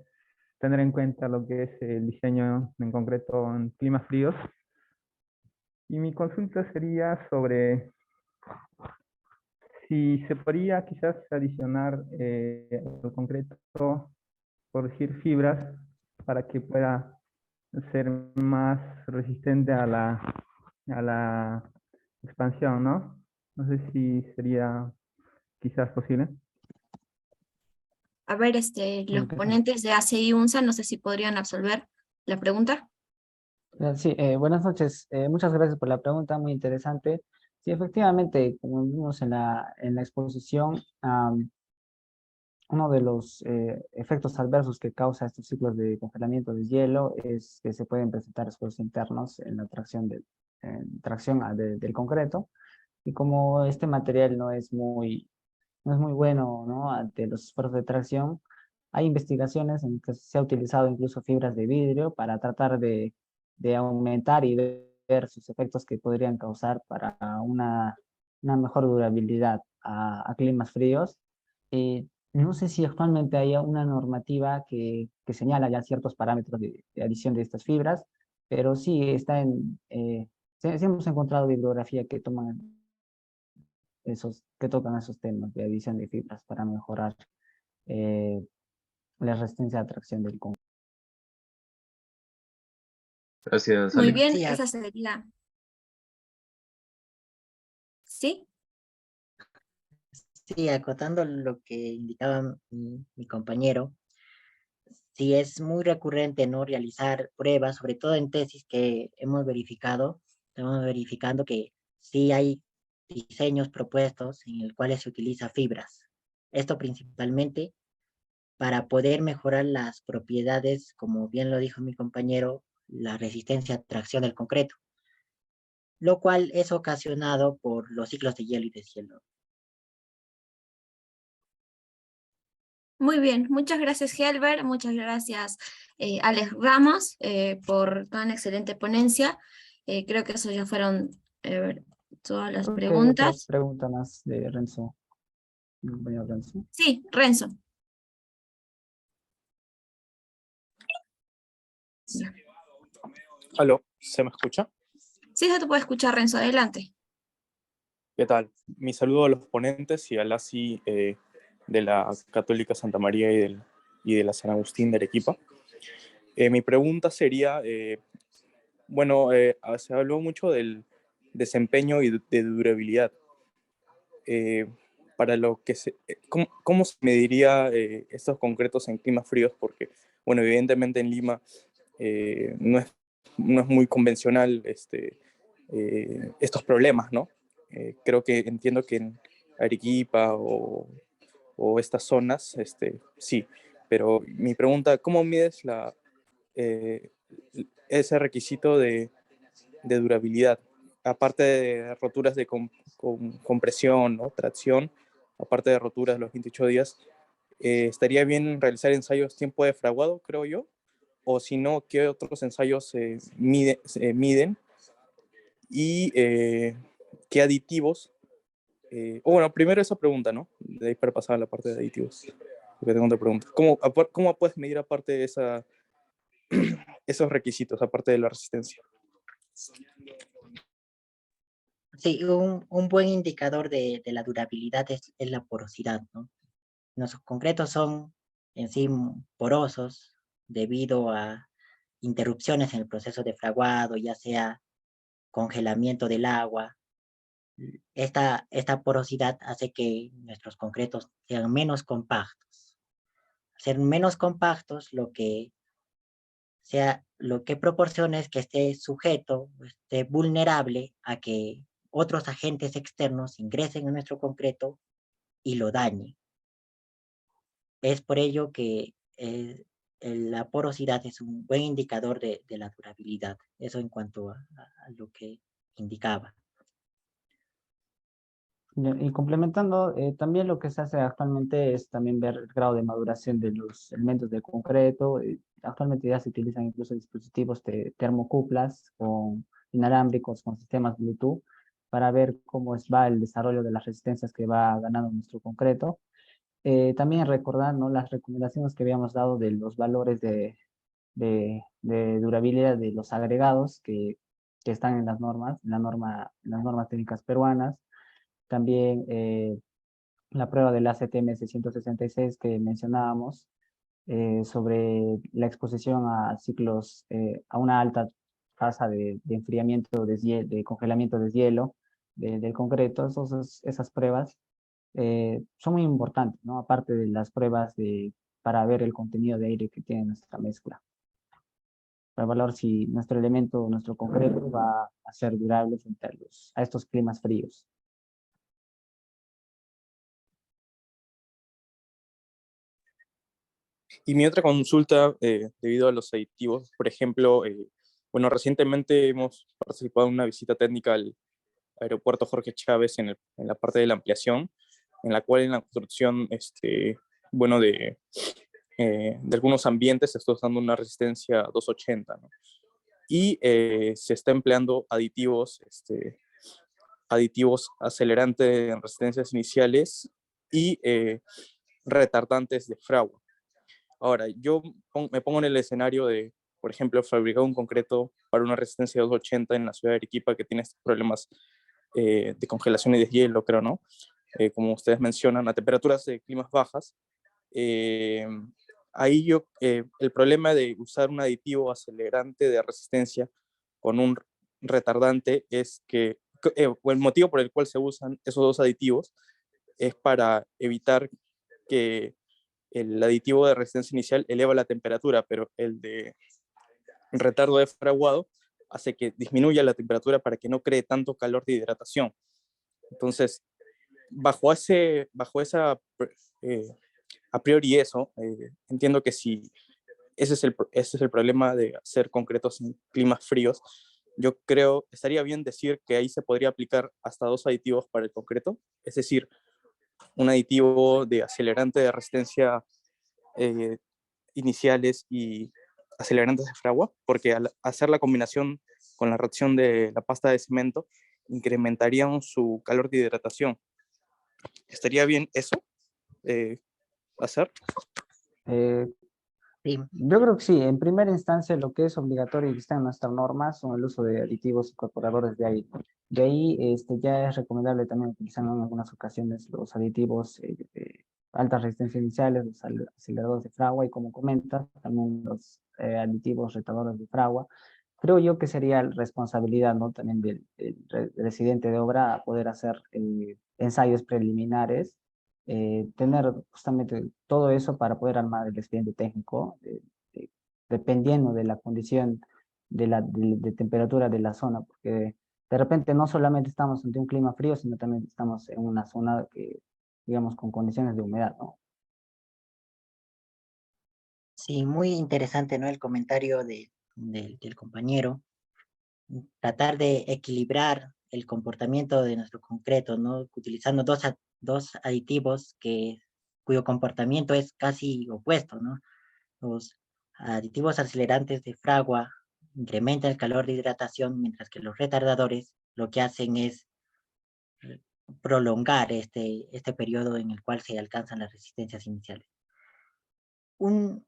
tener en cuenta lo que es el diseño en concreto en climas fríos. Y mi consulta sería sobre si se podría quizás adicionar al concreto, por decir, fibras para que pueda ser más resistente a la expansión, ¿no? No sé si sería quizás posible. A ver, los ponentes de ACI UNSA, no sé si podrían absolver la pregunta. Sí, buenas noches. Muchas gracias por la pregunta, muy interesante. Sí, efectivamente, como vimos en la exposición, uno de los efectos adversos que causa estos ciclos de congelamiento de hielo es que se pueden presentar esfuerzos internos en la tracción, del concreto. Y como este material no es muy bueno, ¿no?, ante los esfuerzos de tracción, hay investigaciones en que se ha utilizado incluso fibras de vidrio para tratar de aumentar y ver sus efectos que podrían causar para una mejor durabilidad a climas fríos. No sé si actualmente hay una normativa que señala ya ciertos parámetros de adición de estas fibras, pero sí está sí hemos encontrado bibliografía que tocan esos temas de adición de fibras para mejorar eh, la resistencia de atracción del concreto. Gracias, Muy Ale. bien, Sí, esa sería. ¿Sí? sí, acotando lo que indicaba mi compañero, sí es muy recurrente no realizar pruebas, sobre todo en tesis que estamos verificando que sí hay diseños propuestos en los cuales se utiliza fibras. Esto principalmente para poder mejorar las propiedades, como bien lo dijo mi compañero, la resistencia a tracción del concreto, lo cual es ocasionado por los ciclos de hielo y deshielo. Muy bien, muchas gracias Helber, muchas gracias Alex Ramos por toda una excelente ponencia. Creo que eso ya fueron todas las Creo que hay otra preguntas. pregunta más de Renzo. Compañero Renzo. Sí, Renzo. Ya. Aló, ¿se me escucha? Sí, se te puede escuchar, Renzo, adelante. ¿Qué tal? Mi saludo a los ponentes y a la ASI de la Católica Santa María y de la San Agustín de Arequipa. Mi pregunta sería, se habló mucho del desempeño y de durabilidad. Eh, para lo que ¿cómo se mediría estos concretos en climas fríos? Porque, bueno, evidentemente en Lima no es muy convencional estos problemas, ¿no? Entiendo que en Arequipa o estas zonas, sí. Pero mi pregunta, ¿cómo mides eh, ese requisito de durabilidad? Aparte de roturas de compresión, ¿no?, tracción, aparte de roturas de los 28 días, estaría bien realizar ensayos tiempo de fraguado, creo yo, o si no, ¿qué otros ensayos se miden? Y qué aditivos, bueno, primero esa pregunta, ¿no? De ahí para pasar a la parte de aditivos, porque tengo otra pregunta. ¿Cómo puedes medir aparte de esos requisitos, aparte de la resistencia? Sí, un buen indicador de la durabilidad es la porosidad, ¿no? Nuestros concretos son en sí porosos debido a interrupciones en el proceso de fraguado, ya sea congelamiento del agua. Esta porosidad hace que nuestros concretos sean menos compactos. Ser menos compactos, lo que proporciona es que esté sujeto, esté vulnerable a que otros agentes externos ingresen en nuestro concreto y lo dañen. Es por ello que la porosidad es un buen indicador de la durabilidad. Eso en cuanto a lo que indicaba. Y complementando, también lo que se hace actualmente es también ver el grado de maduración de los elementos de concreto. Actualmente ya se utilizan incluso dispositivos de termocuplas inalámbricos con sistemas Bluetooth para ver va el desarrollo de las resistencias que va ganando nuestro concreto. También recordar, ¿no?, las recomendaciones que habíamos dado de los valores de durabilidad de los agregados que están en las normas, en las normas técnicas peruanas. También la prueba del ACTM 666 que mencionábamos sobre la exposición a ciclos, a una alta tasa de enfriamiento, de congelamiento de hielo del concreto. Esas pruebas son muy importantes, ¿no? Aparte de las pruebas para ver el contenido de aire que tiene nuestra mezcla, para evaluar si nuestro elemento, nuestro concreto va a ser durable frente a estos climas fríos. Y mi otra consulta, debido a los aditivos, por ejemplo, bueno, recientemente hemos participado en una visita técnica al aeropuerto Jorge Chávez en la parte de la ampliación, en la cual en la construcción, bueno, de algunos ambientes se está usando una resistencia 280, ¿no? Y se está empleando aditivos, aditivos acelerantes en resistencias iniciales y retardantes de fragua. Ahora, yo me pongo en el escenario de, por ejemplo, fabricar un concreto para una resistencia 280 en la ciudad de Arequipa que tiene estos problemas de congelación y deshielo, creo, ¿no? Como ustedes mencionan, a temperaturas de climas bajas. Eh, Ahí el problema de usar un aditivo acelerante de resistencia con un retardante es que, o el motivo por el cual se usan esos dos aditivos es para evitar que el aditivo de resistencia inicial eleva la temperatura, pero el de retardo de fraguado hace que disminuya la temperatura para que no cree tanto calor de hidratación. Entonces, bajo esa, a priori eso, entiendo que si ese es el problema de hacer concretos en climas fríos, yo creo, estaría bien decir que ahí se podría aplicar hasta 2 aditivos para el concreto, es decir, un aditivo de acelerante de resistencia iniciales y acelerantes de fragua, porque al hacer la combinación con la reacción de la pasta de cemento, incrementarían su calor de hidratación. ¿Estaría bien eso hacer? Eh, Sí, Yo creo que sí, en primera instancia lo que es obligatorio y que está en nuestras normas son el uso de aditivos incorporadores de aire. De ahí ya es recomendable también utilizar en algunas ocasiones los aditivos de alta resistencia iniciales, los aceleradores de fragua y como comentas, también los aditivos retardadores de fragua. Creo yo que sería responsabilidad, ¿no? También del residente de obra poder hacer ensayos preliminares, tener justamente todo eso para poder armar el expediente técnico, dependiendo de la condición de temperatura de la zona, porque de repente no solamente estamos ante un clima frío, sino también estamos en una zona que, digamos, con condiciones de humedad, ¿no? sí, muy interesante, ¿no? El comentario del compañero. Tratar de equilibrar el comportamiento de nuestro concreto, ¿no? Utilizando dos aditivos cuyo comportamiento es casi opuesto, ¿no? Los aditivos acelerantes de fragua incrementan el calor de hidratación, mientras que los retardadores lo que hacen es prolongar este periodo en el cual se alcanzan las resistencias iniciales. Un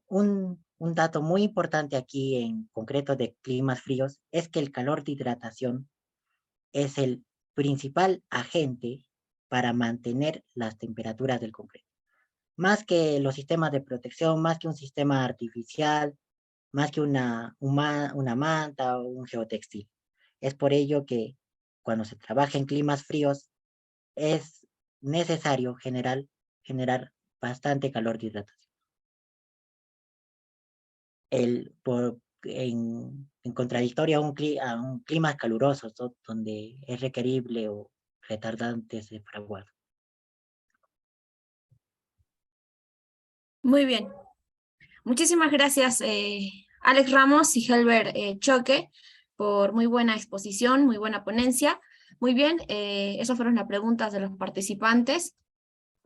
dato muy importante aquí en concreto de climas fríos es que el calor de hidratación es el principal agente para mantener las temperaturas del concreto. Más que los sistemas de protección, más que un sistema artificial, más que una manta o un geotextil. Es por ello que cuando se trabaja en climas fríos es necesario generar bastante calor de hidratación. En contradictorio a un clima caluroso, ¿no? Donde es requerible o retardantes de fraguado. Muy bien. Muchísimas gracias, Alex Ramos y Helber Choque, por muy buena exposición, muy buena ponencia. Muy bien, esas fueron las preguntas de los participantes.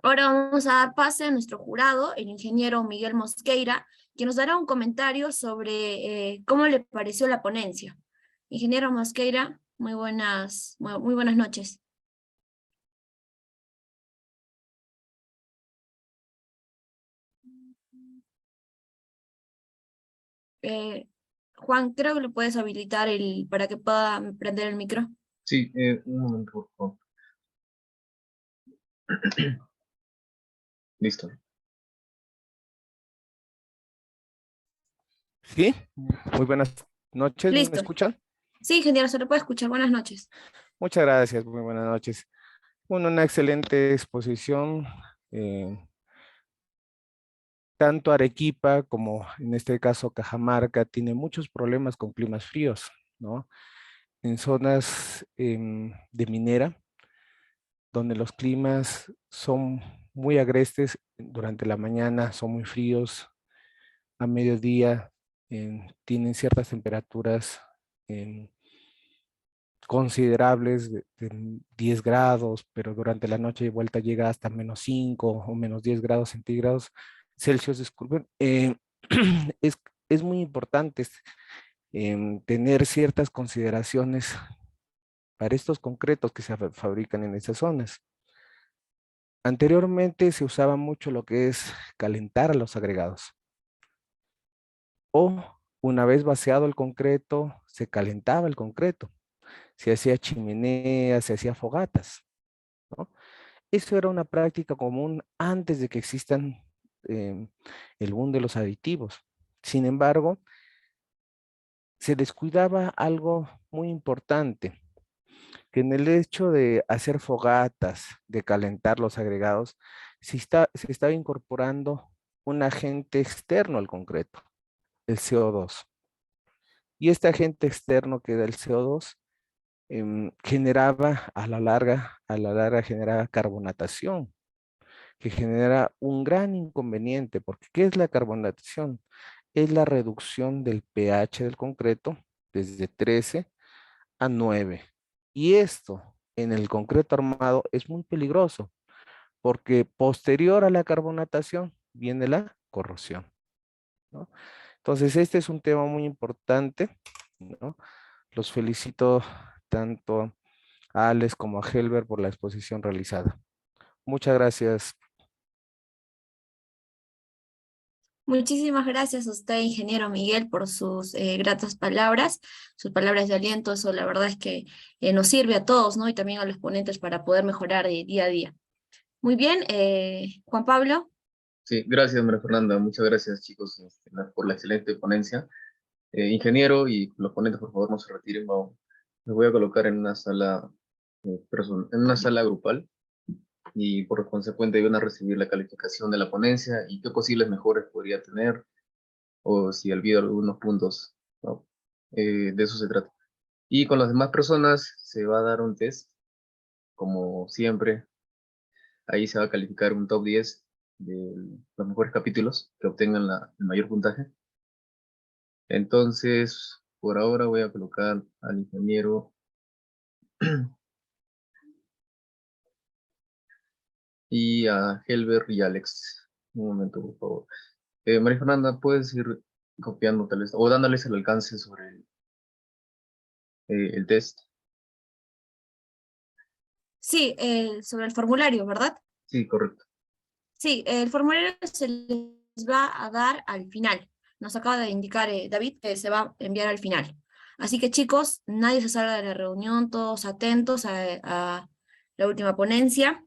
Ahora vamos a dar pase a nuestro jurado, el ingeniero Miguel Mosqueira, quien nos dará un comentario sobre cómo le pareció la ponencia. Ingeniero Mosqueira, muy buenas noches. Juan, creo que lo puedes habilitar para que pueda prender el micro. Sí, un momento, por favor. Listo. Sí, muy buenas noches, ¿me Listo. escuchan? Sí, ingeniero, se lo puede escuchar. Buenas noches. Muchas gracias, muy buenas noches. Bueno, una excelente exposición. Tanto Arequipa como en este caso Cajamarca tiene muchos problemas con climas fríos, ¿no? En zonas de minera, donde los climas son muy agrestes durante la mañana, son muy fríos, a mediodía tienen ciertas temperaturas considerables de 10 grados, pero durante la noche de vuelta llega hasta -5 o -10 grados centígrados Celsius, disculpen. Es, es muy importante tener ciertas consideraciones para estos concretos que se fabrican en esas zonas. Anteriormente se usaba mucho lo que es calentar a los agregados. O una vez vaciado el concreto, se calentaba el concreto. Se hacía chimenea, se hacía fogatas, ¿no? Eso era una práctica común antes de que existan el boom de los aditivos. Sin embargo, se descuidaba algo muy importante, que en el hecho de hacer fogatas, de calentar los agregados, se estaba incorporando un agente externo al concreto, el CO2. Y este agente externo que era el CO2 generaba a la larga generaba carbonatación, que genera un gran inconveniente, porque ¿qué es la carbonatación? Es la reducción del pH del concreto desde 13 a 9. Y esto en el concreto armado es muy peligroso, porque posterior a la carbonatación viene la corrosión, ¿no? Entonces, este es un tema muy importante, ¿no? Los felicito tanto a Alex como a Helber por la exposición realizada. Muchas gracias. Muchísimas gracias a usted, ingeniero Miguel, por sus gratas palabras, sus palabras de aliento. Eso la verdad es que nos sirve a todos, ¿no? Y también a los ponentes para poder mejorar día a día. Muy bien, Juan Pablo. Sí, gracias, María Fernanda. Muchas gracias, chicos, por la excelente ponencia. Ingeniero y los ponentes, por favor, no se retiren. Me voy a colocar en una sala, en una sala grupal y por consecuente van a recibir la calificación de la ponencia y qué posibles mejores podría tener o si olvido algunos puntos, ¿no? De eso se trata. Y con las demás personas se va a dar un test, como siempre. Ahí se va a calificar un top 10 de los mejores capítulos que obtengan el mayor puntaje. Entonces, por ahora voy a colocar al ingeniero y a Helber y Alex. Un momento, por favor. María Fernanda, ¿puedes ir copiando tal vez o dándoles el alcance sobre el test? Sí, sobre el formulario, ¿verdad? Sí, correcto. Sí, el formulario se les va a dar al final. Nos acaba de indicar David que se va a enviar al final. Así que chicos, nadie se salga de la reunión, todos atentos a la última ponencia.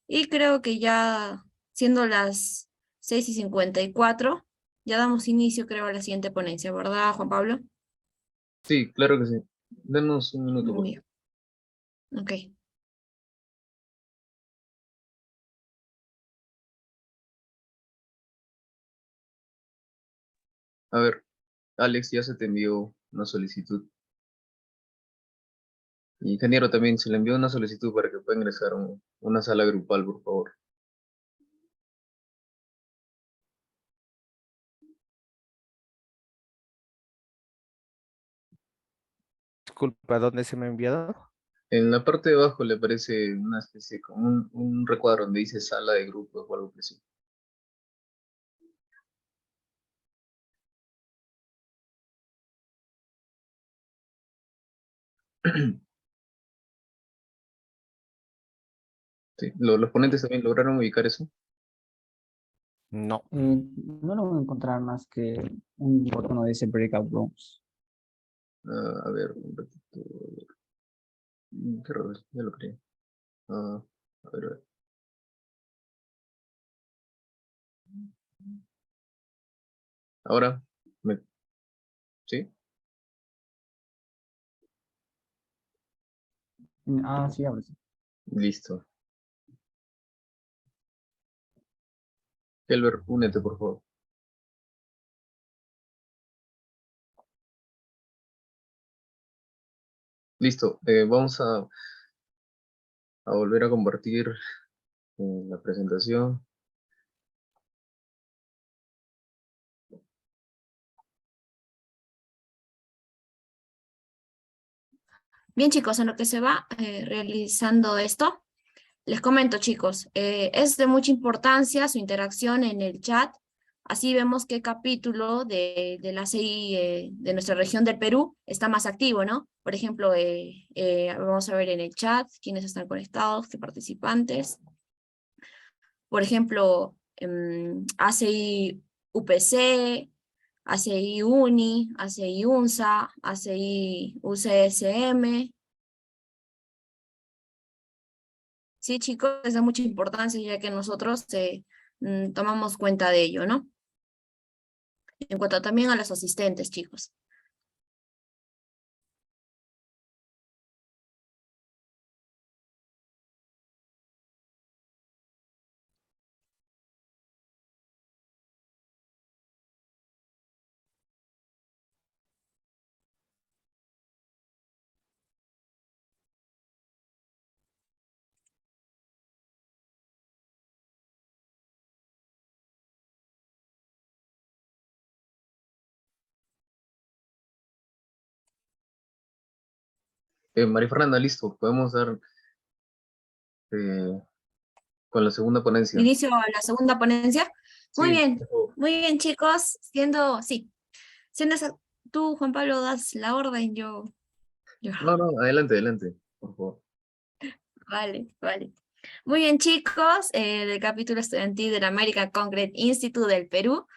Y creo que ya siendo las 6:54, ya damos inicio, creo, a la siguiente ponencia, ¿verdad, Juan Pablo? Sí, claro que sí. Denos un minuto, por Muy favor. bien. Ok. A ver, Alex, ya se te envió una solicitud. Ingeniero, también se le envió una solicitud para que pueda ingresar a una sala grupal, por favor. Disculpa, ¿dónde se me ha enviado? En la parte de abajo le aparece una especie como un recuadro donde dice sala de grupos o algo así. Sí, los ponentes también lograron ubicar eso. No. No lo voy a encontrar más que un botón donde dice Breakout Rooms. A ver, un ratito. Qué raro, ya lo creé. A ver, a ver. Ahora, ¿sí? Sí, ahora sí. Listo. Helber, únete, por favor. Listo. Vamos a volver a compartir la presentación. Bien, chicos, en lo que se va realizando esto, les comento, chicos, es de mucha importancia su interacción en el chat. Así vemos qué capítulo de la ACI de nuestra región del Perú está más activo, ¿no? Por ejemplo, vamos a ver en el chat quiénes están conectados, qué participantes. Por ejemplo, ACI UPC, ACI UNI, ACI UNSA, ACI UCSM. Sí, chicos, es de mucha importancia ya que nosotros tomamos cuenta de ello, ¿no? En cuanto también a los asistentes, chicos. María Fernanda, listo. Podemos dar con la segunda ponencia. Inicio la segunda ponencia. Sí, por favor. Muy bien, chicos. Siendo tú, Juan Pablo, das la orden, yo. No, no, adelante, adelante, por favor. Vale, vale. Muy bien, chicos, del capítulo estudiantil del American Concrete Institute del Perú.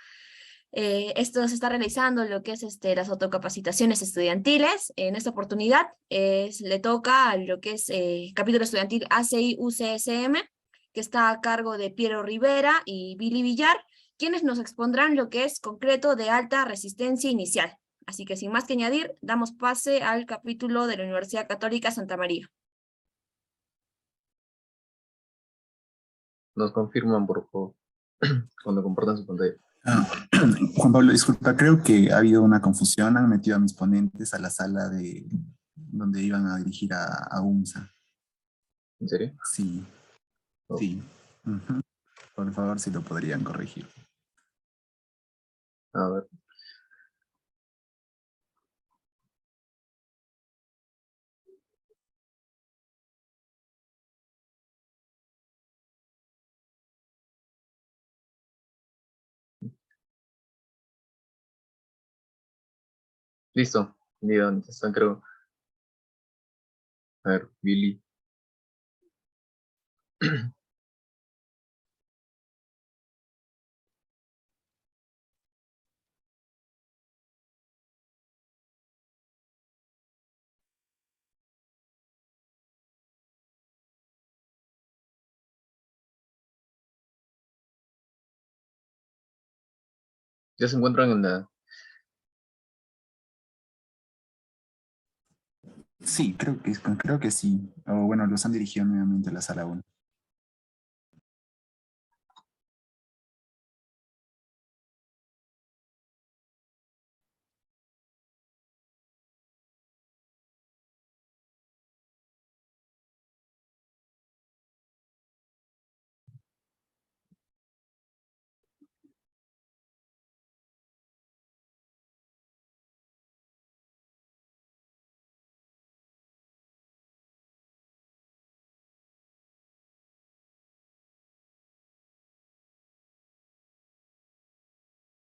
Esto se está realizando lo que es las autocapacitaciones estudiantiles. En esta oportunidad le toca a lo que es capítulo estudiantil ACI UCSM, que está a cargo de Piero Rivera y Billy Villar, quienes nos expondrán lo que es concreto de alta resistencia inicial. Así que sin más que añadir, damos pase al capítulo de la Universidad Católica Santa María. Nos confirman, por favor, cuando compartan su pantalla. Juan Pablo, disculpa, creo que ha habido una confusión. Han metido a mis ponentes a la sala de donde iban a dirigir a UNSA. ¿En serio? Sí, Oh. sí. Ujú. Por favor, si lo podrían corregir. A ver. Listo. Bien, están, creo. A ver, Billy. Ya se encuentran en la... Sí, creo que sí. O bueno, los han dirigido nuevamente a la sala 1.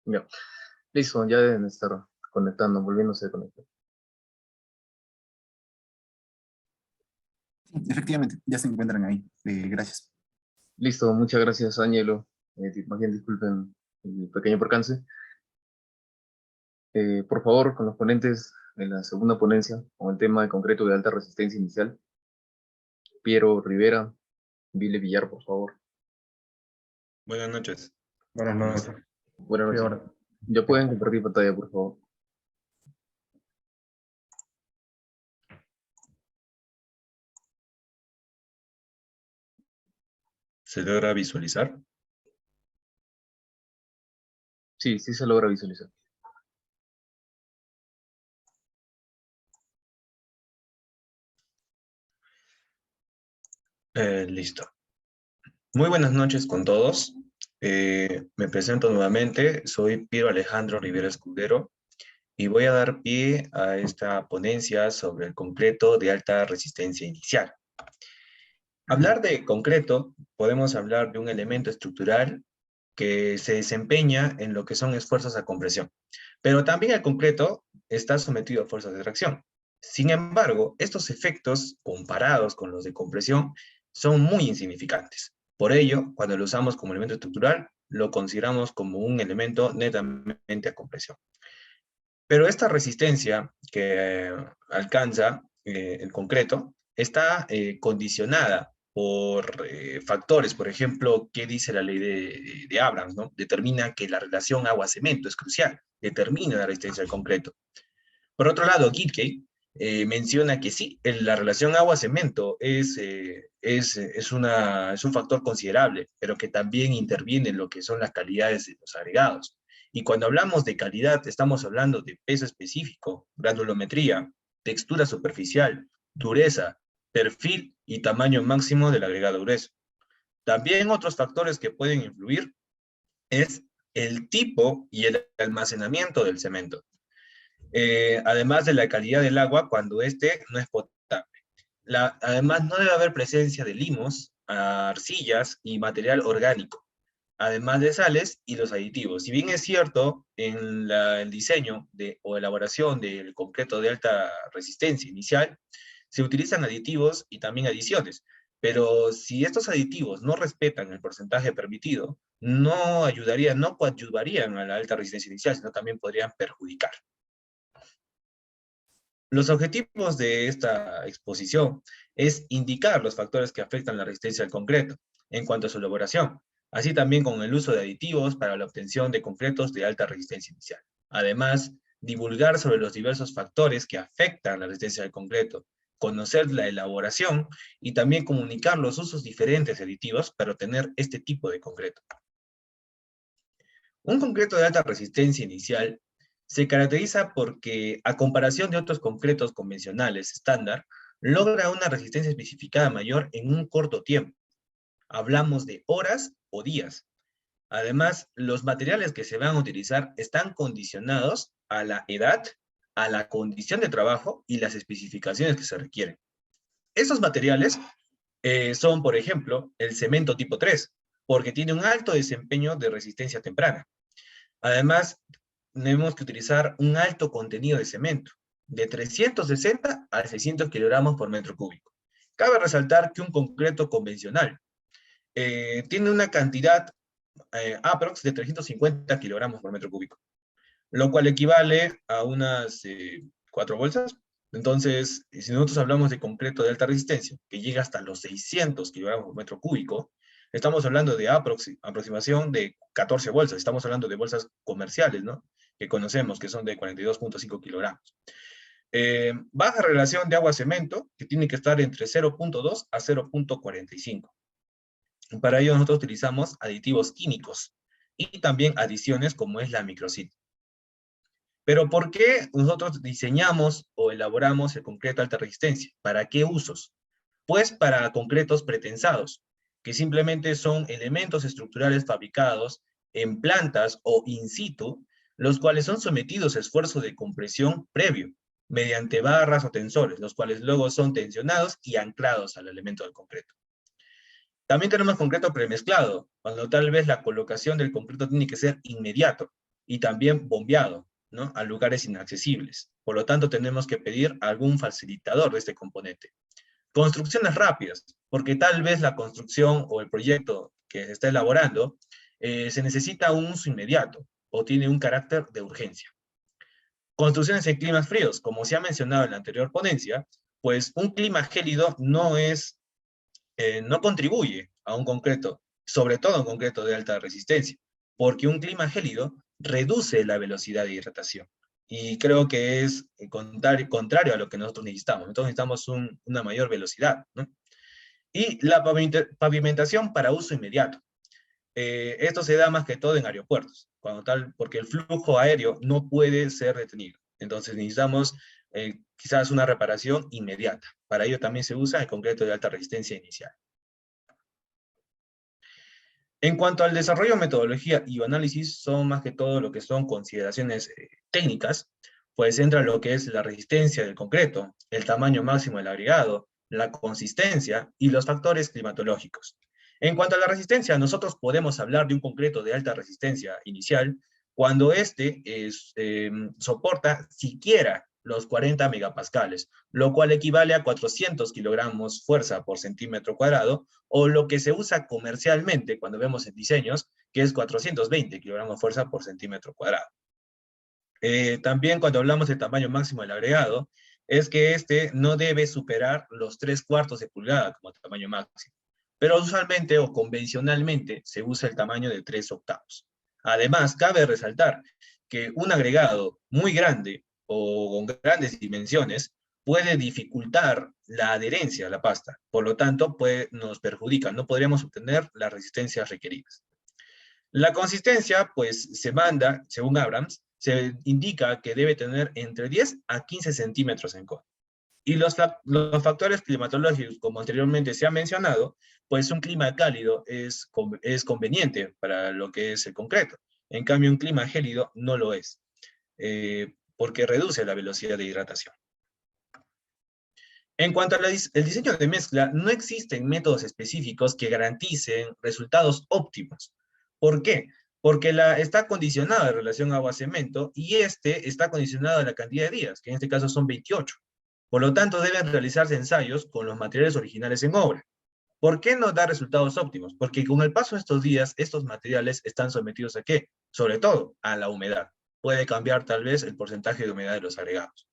Ya. Listo, ya deben estar conectando, volviéndose a conectar. Sí, efectivamente, ya se encuentran ahí. Gracias. Listo, muchas gracias, Ángelo. Más bien disculpen el pequeño percance. Por favor, con los ponentes en la segunda ponencia, con el tema de concreto de alta resistencia inicial. Piero Rivera, Billy Villar, por favor. Buenas noches. Buenas noches. Buenas Sí, noches. ahora. Ya pueden compartir pantalla, por favor. ¿Se logra visualizar? Sí, sí se logra visualizar. Listo. Muy buenas noches con todos. Me presento nuevamente. Soy Piero Alejandro Rivera Escudero y voy a dar pie a esta ponencia sobre el concreto de alta resistencia inicial. Hablar de concreto, podemos hablar de un elemento estructural que se desempeña en lo que son esfuerzos a compresión. Pero también el concreto está sometido a fuerzas de tracción. Sin embargo, estos efectos, comparados con los de compresión, son muy insignificantes. Por ello, cuando lo usamos como elemento estructural, lo consideramos como un elemento netamente a compresión. Pero esta resistencia que alcanza el concreto está condicionada por factores, por ejemplo, ¿qué dice la ley de Abrams, ¿no? Determina que la relación agua-cemento es crucial, determina la resistencia del concreto. Por otro lado, Gilkey menciona que sí, la relación agua-cemento es un factor considerable, pero que también interviene en lo que son las calidades de los agregados. Y cuando hablamos de calidad, estamos hablando de peso específico, granulometría, textura superficial, dureza, perfil y tamaño máximo del agregado grueso. También otros factores que pueden influir es el tipo y el almacenamiento del cemento. Además de la calidad del agua cuando éste no es potable. Además, no debe haber presencia de limos, arcillas y material orgánico, además de sales y los aditivos. Si bien es cierto, en el diseño o elaboración del concreto de alta resistencia inicial, se utilizan aditivos y también adiciones, pero si estos aditivos no respetan el porcentaje permitido, no coadyuvarían a la alta resistencia inicial, sino también podrían perjudicar. Los objetivos de esta exposición es indicar los factores que afectan la resistencia al concreto en cuanto a su elaboración, así también con el uso de aditivos para la obtención de concretos de alta resistencia inicial. Además, divulgar sobre los diversos factores que afectan la resistencia al concreto, conocer la elaboración y también comunicar los usos diferentes de aditivos para obtener este tipo de concreto. Un concreto de alta resistencia inicial se caracteriza porque, a comparación de otros concretos convencionales estándar, logra una resistencia especificada mayor en un corto tiempo. Hablamos de horas o días. Además, los materiales que se van a utilizar están condicionados a la edad, a la condición de trabajo y las especificaciones que se requieren. Estos materiales son, por ejemplo, el cemento tipo 3, porque tiene un alto desempeño de resistencia temprana. Además, tenemos que utilizar un alto contenido de cemento, de 360 a 600 kilogramos por metro cúbico. Cabe resaltar que un concreto convencional tiene una cantidad aprox de 350 kilogramos por metro cúbico, lo cual equivale a unas 4 bolsas. Entonces, si nosotros hablamos de concreto de alta resistencia, que llega hasta los 600 kilogramos por metro cúbico, estamos hablando de aproximación de 14 bolsas. Estamos hablando de bolsas comerciales, ¿no? Que conocemos, que son de 42.5 kilogramos. Baja relación de agua-cemento, que tiene que estar entre 0.2 a 0.45. Para ello nosotros utilizamos aditivos químicos y también adiciones como es la microcid. Pero ¿por qué nosotros diseñamos o elaboramos el concreto de alta resistencia? ¿Para qué usos? Pues para concretos pretensados, que simplemente son elementos estructurales fabricados en plantas o in situ, los cuales son sometidos a esfuerzo de compresión previo, mediante barras o tensores, los cuales luego son tensionados y anclados al elemento del concreto. También tenemos concreto premezclado, cuando tal vez la colocación del concreto tiene que ser inmediato, y también bombeado, ¿no? A lugares inaccesibles. Por lo tanto, tenemos que pedir algún facilitador de este componente. Construcciones rápidas, porque tal vez la construcción o el proyecto que se está elaborando se necesita un uso inmediato o tiene un carácter de urgencia. Construcciones en climas fríos, como se ha mencionado en la anterior ponencia, pues un clima gélido no contribuye a un concreto, sobre todo un concreto de alta resistencia, porque un clima gélido reduce la velocidad de hidratación. Y creo que es contrario a lo que nosotros necesitamos. Entonces necesitamos una mayor velocidad, ¿no? Y la pavimentación para uso inmediato. Esto se da más que todo en aeropuertos, porque el flujo aéreo no puede ser detenido. Entonces necesitamos quizás una reparación inmediata. Para ello también se usa el concreto de alta resistencia inicial. En cuanto al desarrollo, metodología y análisis, son más que todo lo que son consideraciones técnicas, pues entra lo que es la resistencia del concreto, el tamaño máximo del agregado, la consistencia y los factores climatológicos. En cuanto a la resistencia, nosotros podemos hablar de un concreto de alta resistencia inicial cuando éste soporta siquiera los 40 megapascales, lo cual equivale a 400 kilogramos fuerza por centímetro cuadrado, o lo que se usa comercialmente cuando vemos en diseños, que es 420 kilogramos fuerza por centímetro cuadrado. También cuando hablamos del tamaño máximo del agregado, es que este no debe superar los 3/4 de pulgada como tamaño máximo, pero usualmente o convencionalmente se usa el tamaño de 3/8. Además, cabe resaltar que un agregado muy grande o con grandes dimensiones puede dificultar la adherencia a la pasta, por lo tanto nos perjudica, no podríamos obtener las resistencias requeridas. La consistencia, pues, se manda, según Abrams, se indica que debe tener entre 10 a 15 centímetros en cono. Y los factores climatológicos, como anteriormente se ha mencionado, pues un clima cálido es conveniente para lo que es el concreto. En cambio, un clima gélido no lo es, porque reduce la velocidad de hidratación. En cuanto al diseño de mezcla, no existen métodos específicos que garanticen resultados óptimos. ¿Por qué? Porque está condicionado en relación a agua-cemento y está condicionado a la cantidad de días, que en este caso son 28. Por lo tanto, deben realizarse ensayos con los materiales originales en obra. ¿Por qué no da resultados óptimos? Porque con el paso de estos días, estos materiales están sometidos ¿a qué? Sobre todo a la humedad. Puede cambiar tal vez el porcentaje de humedad de los agregados.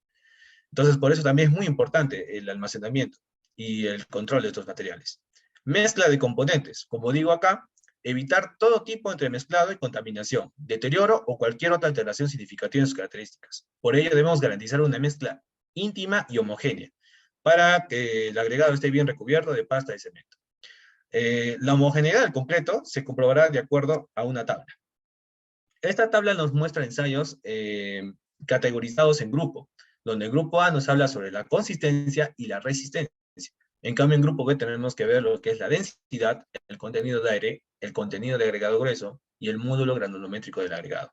Entonces, por eso también es muy importante el almacenamiento y el control de estos materiales. Mezcla de componentes. Como digo acá, evitar todo tipo de entremezclado y contaminación, deterioro o cualquier otra alteración significativa en sus características. Por ello, debemos garantizar una mezcla íntima y homogénea para que el agregado esté bien recubierto de pasta de cemento. La homogeneidad del concreto se comprobará de acuerdo a una tabla. Esta tabla nos muestra ensayos categorizados en grupo, donde el grupo A nos habla sobre la consistencia y la resistencia. En cambio, en grupo B tenemos que ver lo que es la densidad, el contenido de aire, el contenido de agregado grueso y el módulo granulométrico del agregado.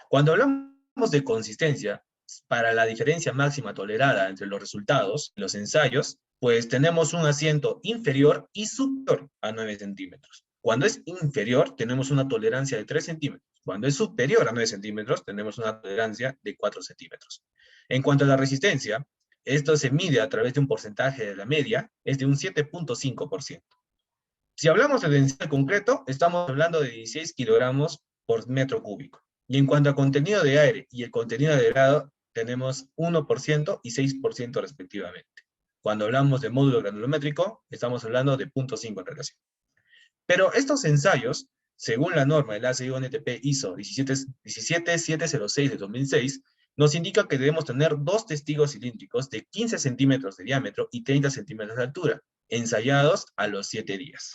Cuando hablamos de consistencia, para la diferencia máxima tolerada entre los resultados, los ensayos, pues tenemos un asiento inferior y superior a 9 centímetros. Cuando es inferior, tenemos una tolerancia de 3 centímetros. Cuando es superior a 9 centímetros, tenemos una tolerancia de 4 centímetros. En cuanto a la resistencia, esto se mide a través de un porcentaje de la media, es de un 7.5%. Si hablamos de densidad concreto, estamos hablando de 16 kilogramos por metro cúbico. Y en cuanto a contenido de aire y el contenido de agregado, tenemos 1% y 6% respectivamente. Cuando hablamos de módulo granulométrico, estamos hablando de 0.5 en relación. Pero estos ensayos, según la norma del ASI/UNTP ISO 17706 de 2006, nos indica que debemos tener 2 testigos cilíndricos de 15 centímetros de diámetro y 30 centímetros de altura, ensayados a los 7 días.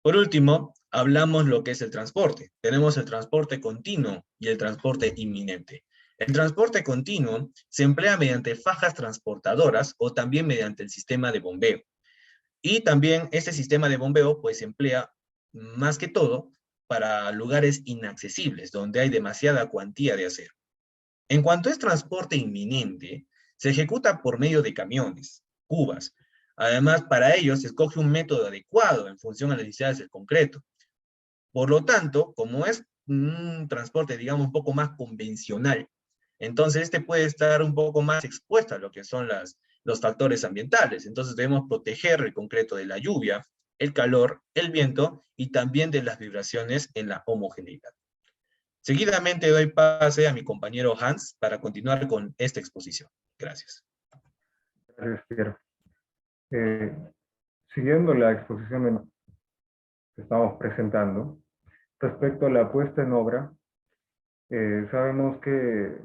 Por último, hablamos lo que es el transporte. Tenemos el transporte continuo y el transporte inminente. El transporte continuo se emplea mediante fajas transportadoras o también mediante el sistema de bombeo. Y también este sistema de bombeo pues se emplea más que todo para lugares inaccesibles, donde hay demasiada cuantía de acero. En cuanto es transporte inminente, se ejecuta por medio de camiones, cubas. Además, para ello se escoge un método adecuado en función a las necesidades del concreto. Por lo tanto, como es un transporte, digamos, un poco más convencional, entonces este puede estar un poco más expuesto a lo que son los factores ambientales. Entonces debemos proteger el concreto de la lluvia, el calor, el viento y también de las vibraciones en la homogeneidad. Seguidamente doy pase a mi compañero Hans para continuar con esta exposición. Gracias. Gracias, Piero. Siguiendo la exposición que estamos presentando, respecto a la puesta en obra, sabemos que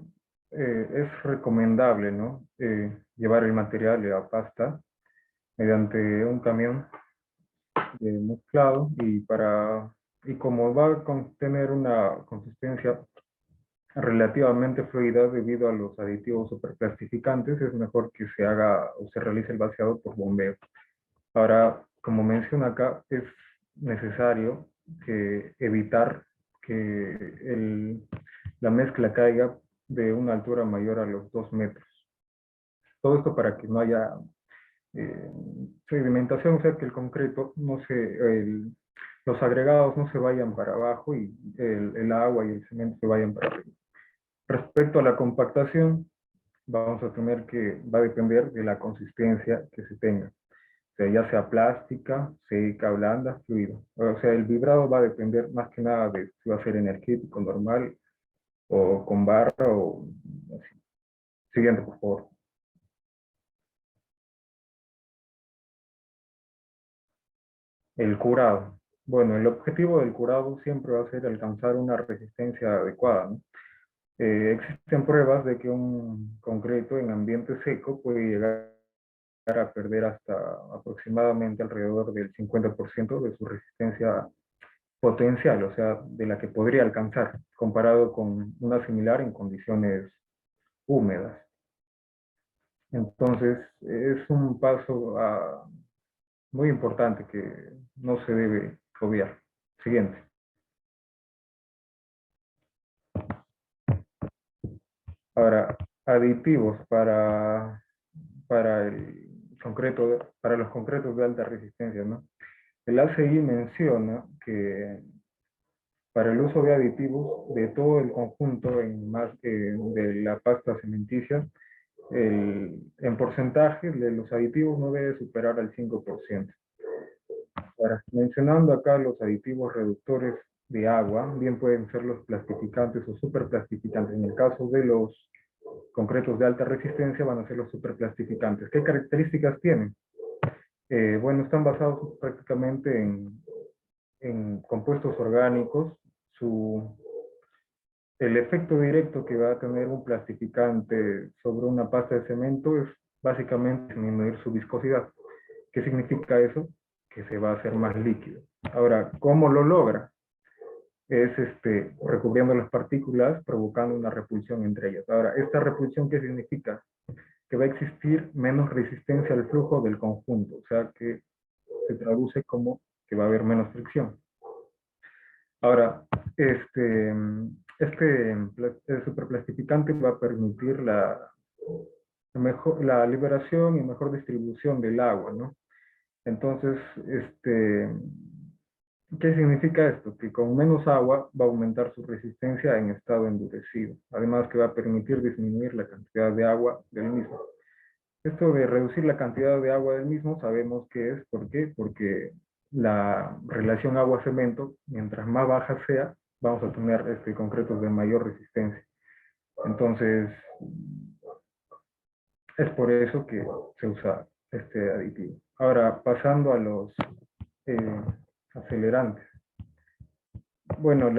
es recomendable, ¿no? Llevar el material de la pasta mediante un camión de mezclado y como va a tener una consistencia relativamente fluida debido a los aditivos superplastificantes, es mejor que se haga o se realice el vaciado por bombeo. Ahora, como menciona acá, es necesario evitar que la mezcla caiga de una altura mayor a los 2 metros. Todo esto para que no haya sedimentación, o sea que el concreto no los agregados no se vayan para abajo y el agua y el cemento se vayan para arriba. Respecto a la compactación, vamos a tener que, va a depender de la consistencia que se tenga. O sea, ya sea plástica, seca, blanda, fluido. O sea, el vibrado va a depender más que nada de si va a ser energético, normal, o con barra, o así. Siguiente, por favor. El curado. Bueno, el objetivo del curado siempre va a ser alcanzar una resistencia adecuada, ¿no? Existen pruebas de que un concreto en ambiente seco puede llegar a perder hasta aproximadamente alrededor del 50% de su resistencia potencial, o sea, de la que podría alcanzar, comparado con una similar en condiciones húmedas. Entonces, es un paso muy importante que no se debe obviar. Siguiente. Ahora, aditivos para el concreto, para los concretos de alta resistencia, ¿no? El ACI menciona que para el uso de aditivos de todo el conjunto de la pasta cementicia, en porcentaje de los aditivos no debe superar al 5%. Ahora, mencionando acá los aditivos reductores de agua, bien pueden ser los plastificantes o superplastificantes. En el caso de los concretos de alta resistencia van a ser los superplastificantes. ¿Qué características tienen? Bueno, están basados prácticamente en compuestos orgánicos. El efecto directo que va a tener un plastificante sobre una pasta de cemento es básicamente disminuir su viscosidad. ¿Qué significa eso? Que se va a hacer más líquido. Ahora, ¿cómo lo logra? Es recubriendo las partículas, provocando una repulsión entre ellas. Ahora, ¿esta repulsión qué significa? Que va a existir menos resistencia al flujo del conjunto, o sea que se traduce como que va a haber menos fricción. Ahora, el superplastificante va a permitir la liberación y mejor distribución del agua, ¿no? Entonces, ¿qué significa esto? Que con menos agua va a aumentar su resistencia en estado endurecido. Además que va a permitir disminuir la cantidad de agua del mismo. Esto de reducir la cantidad de agua del mismo sabemos que es, ¿por qué? Porque la relación agua-cemento, mientras más baja sea, vamos a tener concretos de mayor resistencia. Entonces, es por eso que se usa este aditivo. Ahora, pasando a los acelerantes. Bueno,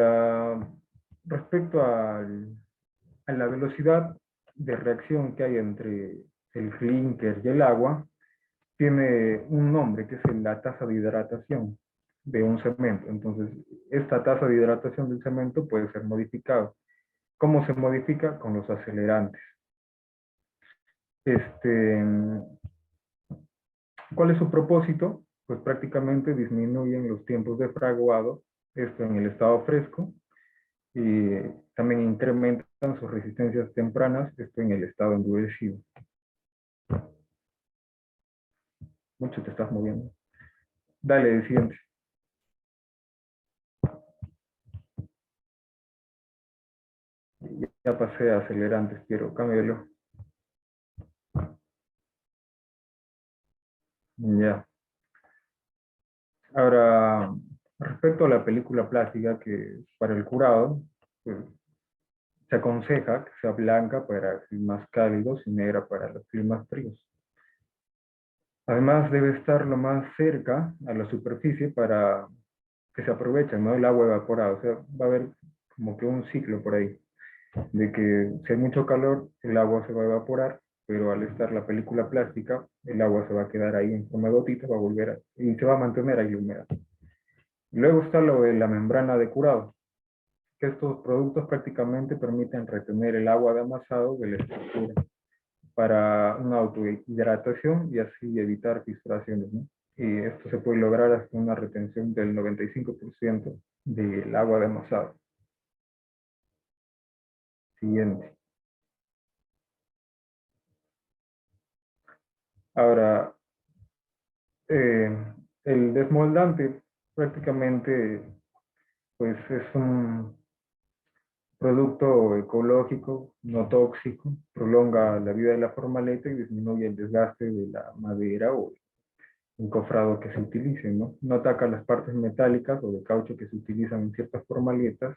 respecto a la velocidad de reacción que hay entre el clinker y el agua, tiene un nombre que es la tasa de hidratación de un cemento. Entonces, esta tasa de hidratación del cemento puede ser modificada. ¿Cómo se modifica? Con los acelerantes. ¿Cuál es su propósito? Pues prácticamente disminuyen los tiempos de fraguado, esto en el estado fresco, y también incrementan sus resistencias tempranas, esto en el estado endurecido. Mucho te estás moviendo. Dale, siguiente. Ya pasé a acelerantes, quiero cámbialo. Ya. Ahora, respecto a la película plástica, que para el curado, pues, se aconseja que sea blanca para climas cálidos y negra para los climas fríos. Además, debe estar lo más cerca a la superficie para que se aproveche, ¿no? El agua evaporada. O sea, va a haber como que un ciclo por ahí, de que si hay mucho calor, el agua se va a evaporar, pero al estar la película plástica, el agua se va a quedar ahí en forma de gotita, va a volver y se va a mantener ahí la humedad. Luego está lo de la membrana de curado, que estos productos prácticamente permiten retener el agua de amasado de la estructura para una autohidratación y así evitar fisuraciones, ¿no? Y esto se puede lograr hasta una retención del 95% del agua de amasado. Siguiente. Ahora, el desmoldante prácticamente pues, es un producto ecológico, no tóxico, prolonga la vida de la formaleta y disminuye el desgaste de la madera o encofrado que se utilice, ¿no? No ataca las partes metálicas o de caucho que se utilizan en ciertas formaletas.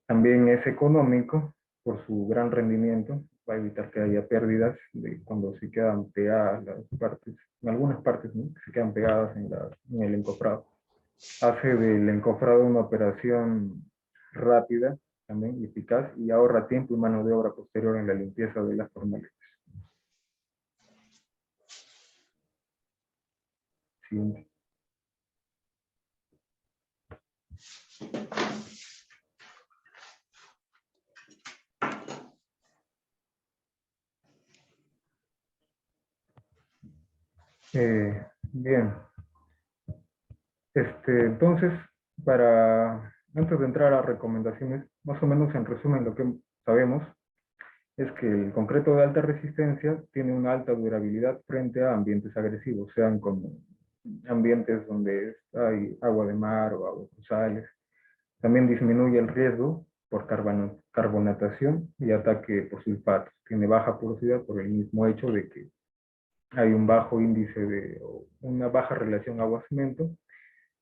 También es económico por su gran rendimiento, va a evitar que haya pérdidas de cuando se quedan pegadas las partes, en algunas partes, ¿no? Se quedan pegadas en el encofrado. Hace del encofrado una operación rápida también y eficaz y ahorra tiempo y mano de obra posterior en la limpieza de las formaletas. Siguiente. Bien. Entonces, antes de entrar a recomendaciones, más o menos en resumen lo que sabemos es que el concreto de alta resistencia tiene una alta durabilidad frente a ambientes agresivos, sean como ambientes donde hay agua de mar o agua con sales. También disminuye el riesgo por carbonatación y ataque por sulfatos. Tiene baja porosidad por el mismo hecho de que hay un bajo índice o una baja relación agua-cemento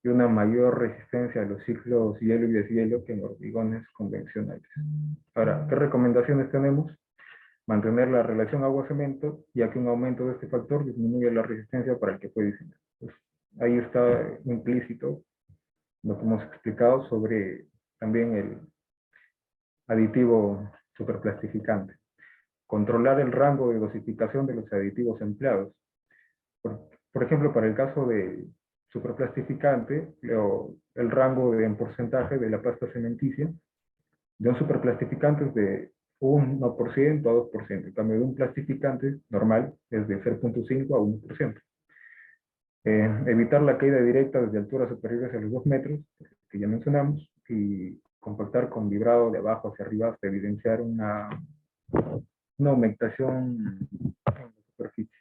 y una mayor resistencia a los ciclos hielo y deshielo que en hormigones convencionales. Ahora, ¿qué recomendaciones tenemos? Mantener la relación agua-cemento, ya que un aumento de este factor disminuye la resistencia para el que fue diseñado. Pues, ahí está implícito lo que hemos explicado sobre también el aditivo superplastificante. Controlar el rango de dosificación de los aditivos empleados. Por ejemplo, para el caso de superplastificante, el rango en porcentaje de la pasta cementicia de un superplastificante es de 1% a 2%. En cambio, de un plastificante normal es de 0.5 a 1%. Evitar la caída directa desde alturas superiores a los 2 metros, que ya mencionamos, y compactar con vibrado de abajo hacia arriba hasta evidenciar una aumentación en la superficie.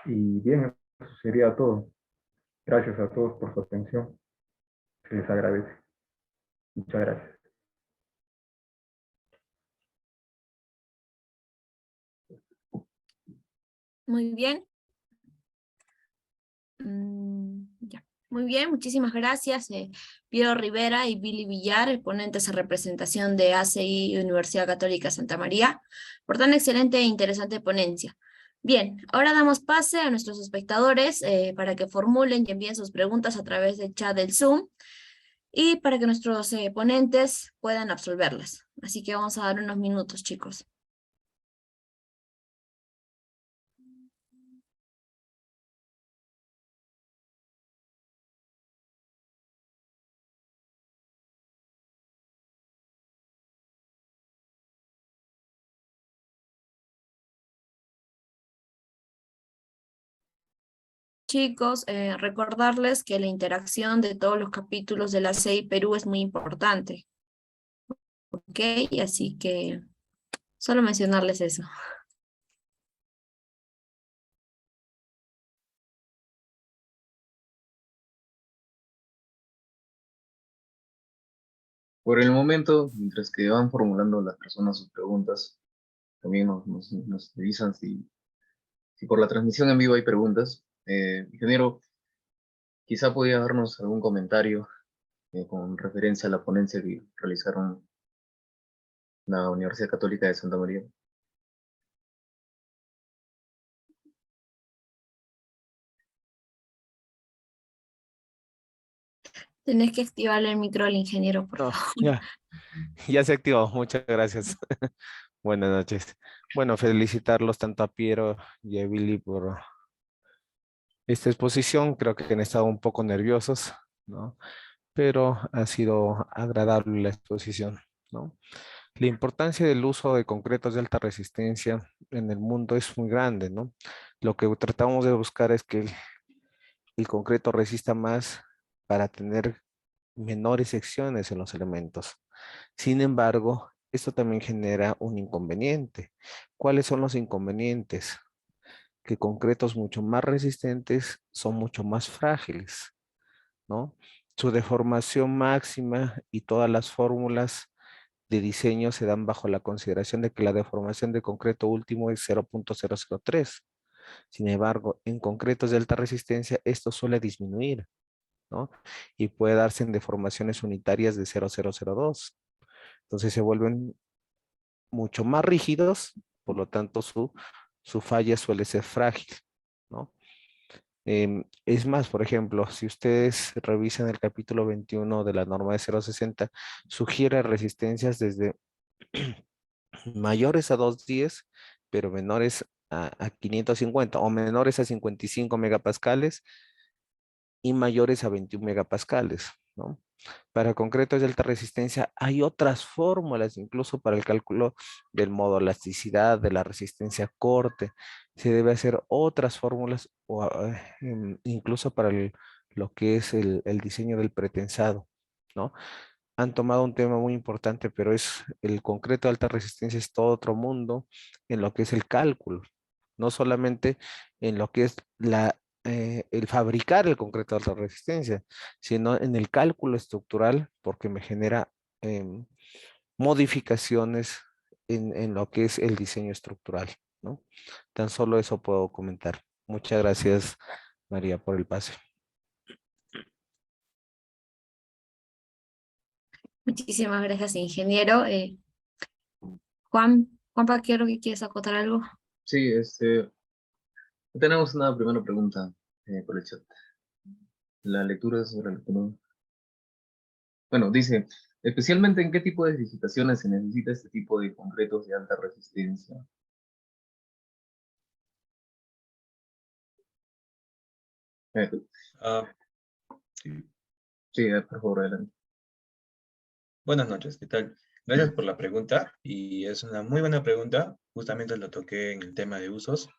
Y bien, eso sería todo. Gracias a todos por su atención. Se les agradece. Muchas gracias. Muy bien. Ya. Muy bien, muchísimas gracias. Piero Rivera y Billy Villar, ponentes en representación de ACI Universidad Católica Santa María, por tan excelente e interesante ponencia. Bien, ahora damos pase a nuestros espectadores para que formulen y envíen sus preguntas a través del chat del Zoom y para que nuestros ponentes puedan absolverlas. Así que vamos a dar unos minutos, chicos. Chicos, recordarles que la interacción de todos los capítulos de la CEI Perú es muy importante. ¿Ok? Así que solo mencionarles eso. Por el momento, mientras que van formulando las personas sus preguntas, también nos avisan si por la transmisión en vivo hay preguntas. Ingeniero, quizá podía darnos algún comentario con referencia a la ponencia que realizaron la Universidad Católica de Santa María. Tenés que activarle el micro al ingeniero, por No, favor. ya se activó. Muchas gracias. Buenas noches. Bueno, felicitarlos tanto a Piero y a Billy por esta exposición. Creo que han estado un poco nerviosos, ¿no? Pero ha sido agradable la exposición, ¿no? La importancia del uso de concretos de alta resistencia en el mundo es muy grande, ¿no? Lo que tratamos de buscar es que el concreto resista más para tener menores secciones en los elementos. Sin embargo, esto también genera un inconveniente. ¿Cuáles son los inconvenientes? que concretos mucho más resistentes son mucho más frágiles, ¿no? Su deformación máxima y todas las fórmulas de diseño se dan bajo la consideración de que la deformación de concreto último es 0.003. Sin embargo, en concretos de alta resistencia, esto suele disminuir, ¿no? Y puede darse en deformaciones unitarias de 0.002. Entonces se vuelven mucho más rígidos, por lo tanto su falla suele ser frágil, ¿no? Es más, por ejemplo, si ustedes revisan el capítulo 21 de la norma de 0.60, sugiere resistencias desde mayores a 210, pero menores a 550 o menores a 55 megapascales y mayores a 21 megapascales, ¿no? Para concretos de alta resistencia hay otras fórmulas, incluso para el cálculo del modo elasticidad, de la resistencia a corte. Se debe hacer otras fórmulas, o, incluso para lo que es el diseño del pretensado, ¿no? Han tomado un tema muy importante, pero es el concreto de alta resistencia es todo otro mundo en lo que es el cálculo, no solamente en lo que es el fabricar el concreto de alta resistencia, sino en el cálculo estructural, porque me genera modificaciones en lo que es el diseño estructural, ¿no? Tan solo eso puedo comentar. Muchas gracias, María, por el pase. Muchísimas gracias, ingeniero. Juanpa, quiero que quieres acotar algo. Sí, tenemos una primera pregunta por el chat. La lectura sobre el tema. Bueno, dice, especialmente en qué tipo de edificaciones se necesita este tipo de concretos de alta resistencia. Ah, sí. Sí, por favor, adelante. Buenas noches, ¿qué tal? Gracias por la pregunta y es una muy buena pregunta. Justamente lo toqué en el tema de usos.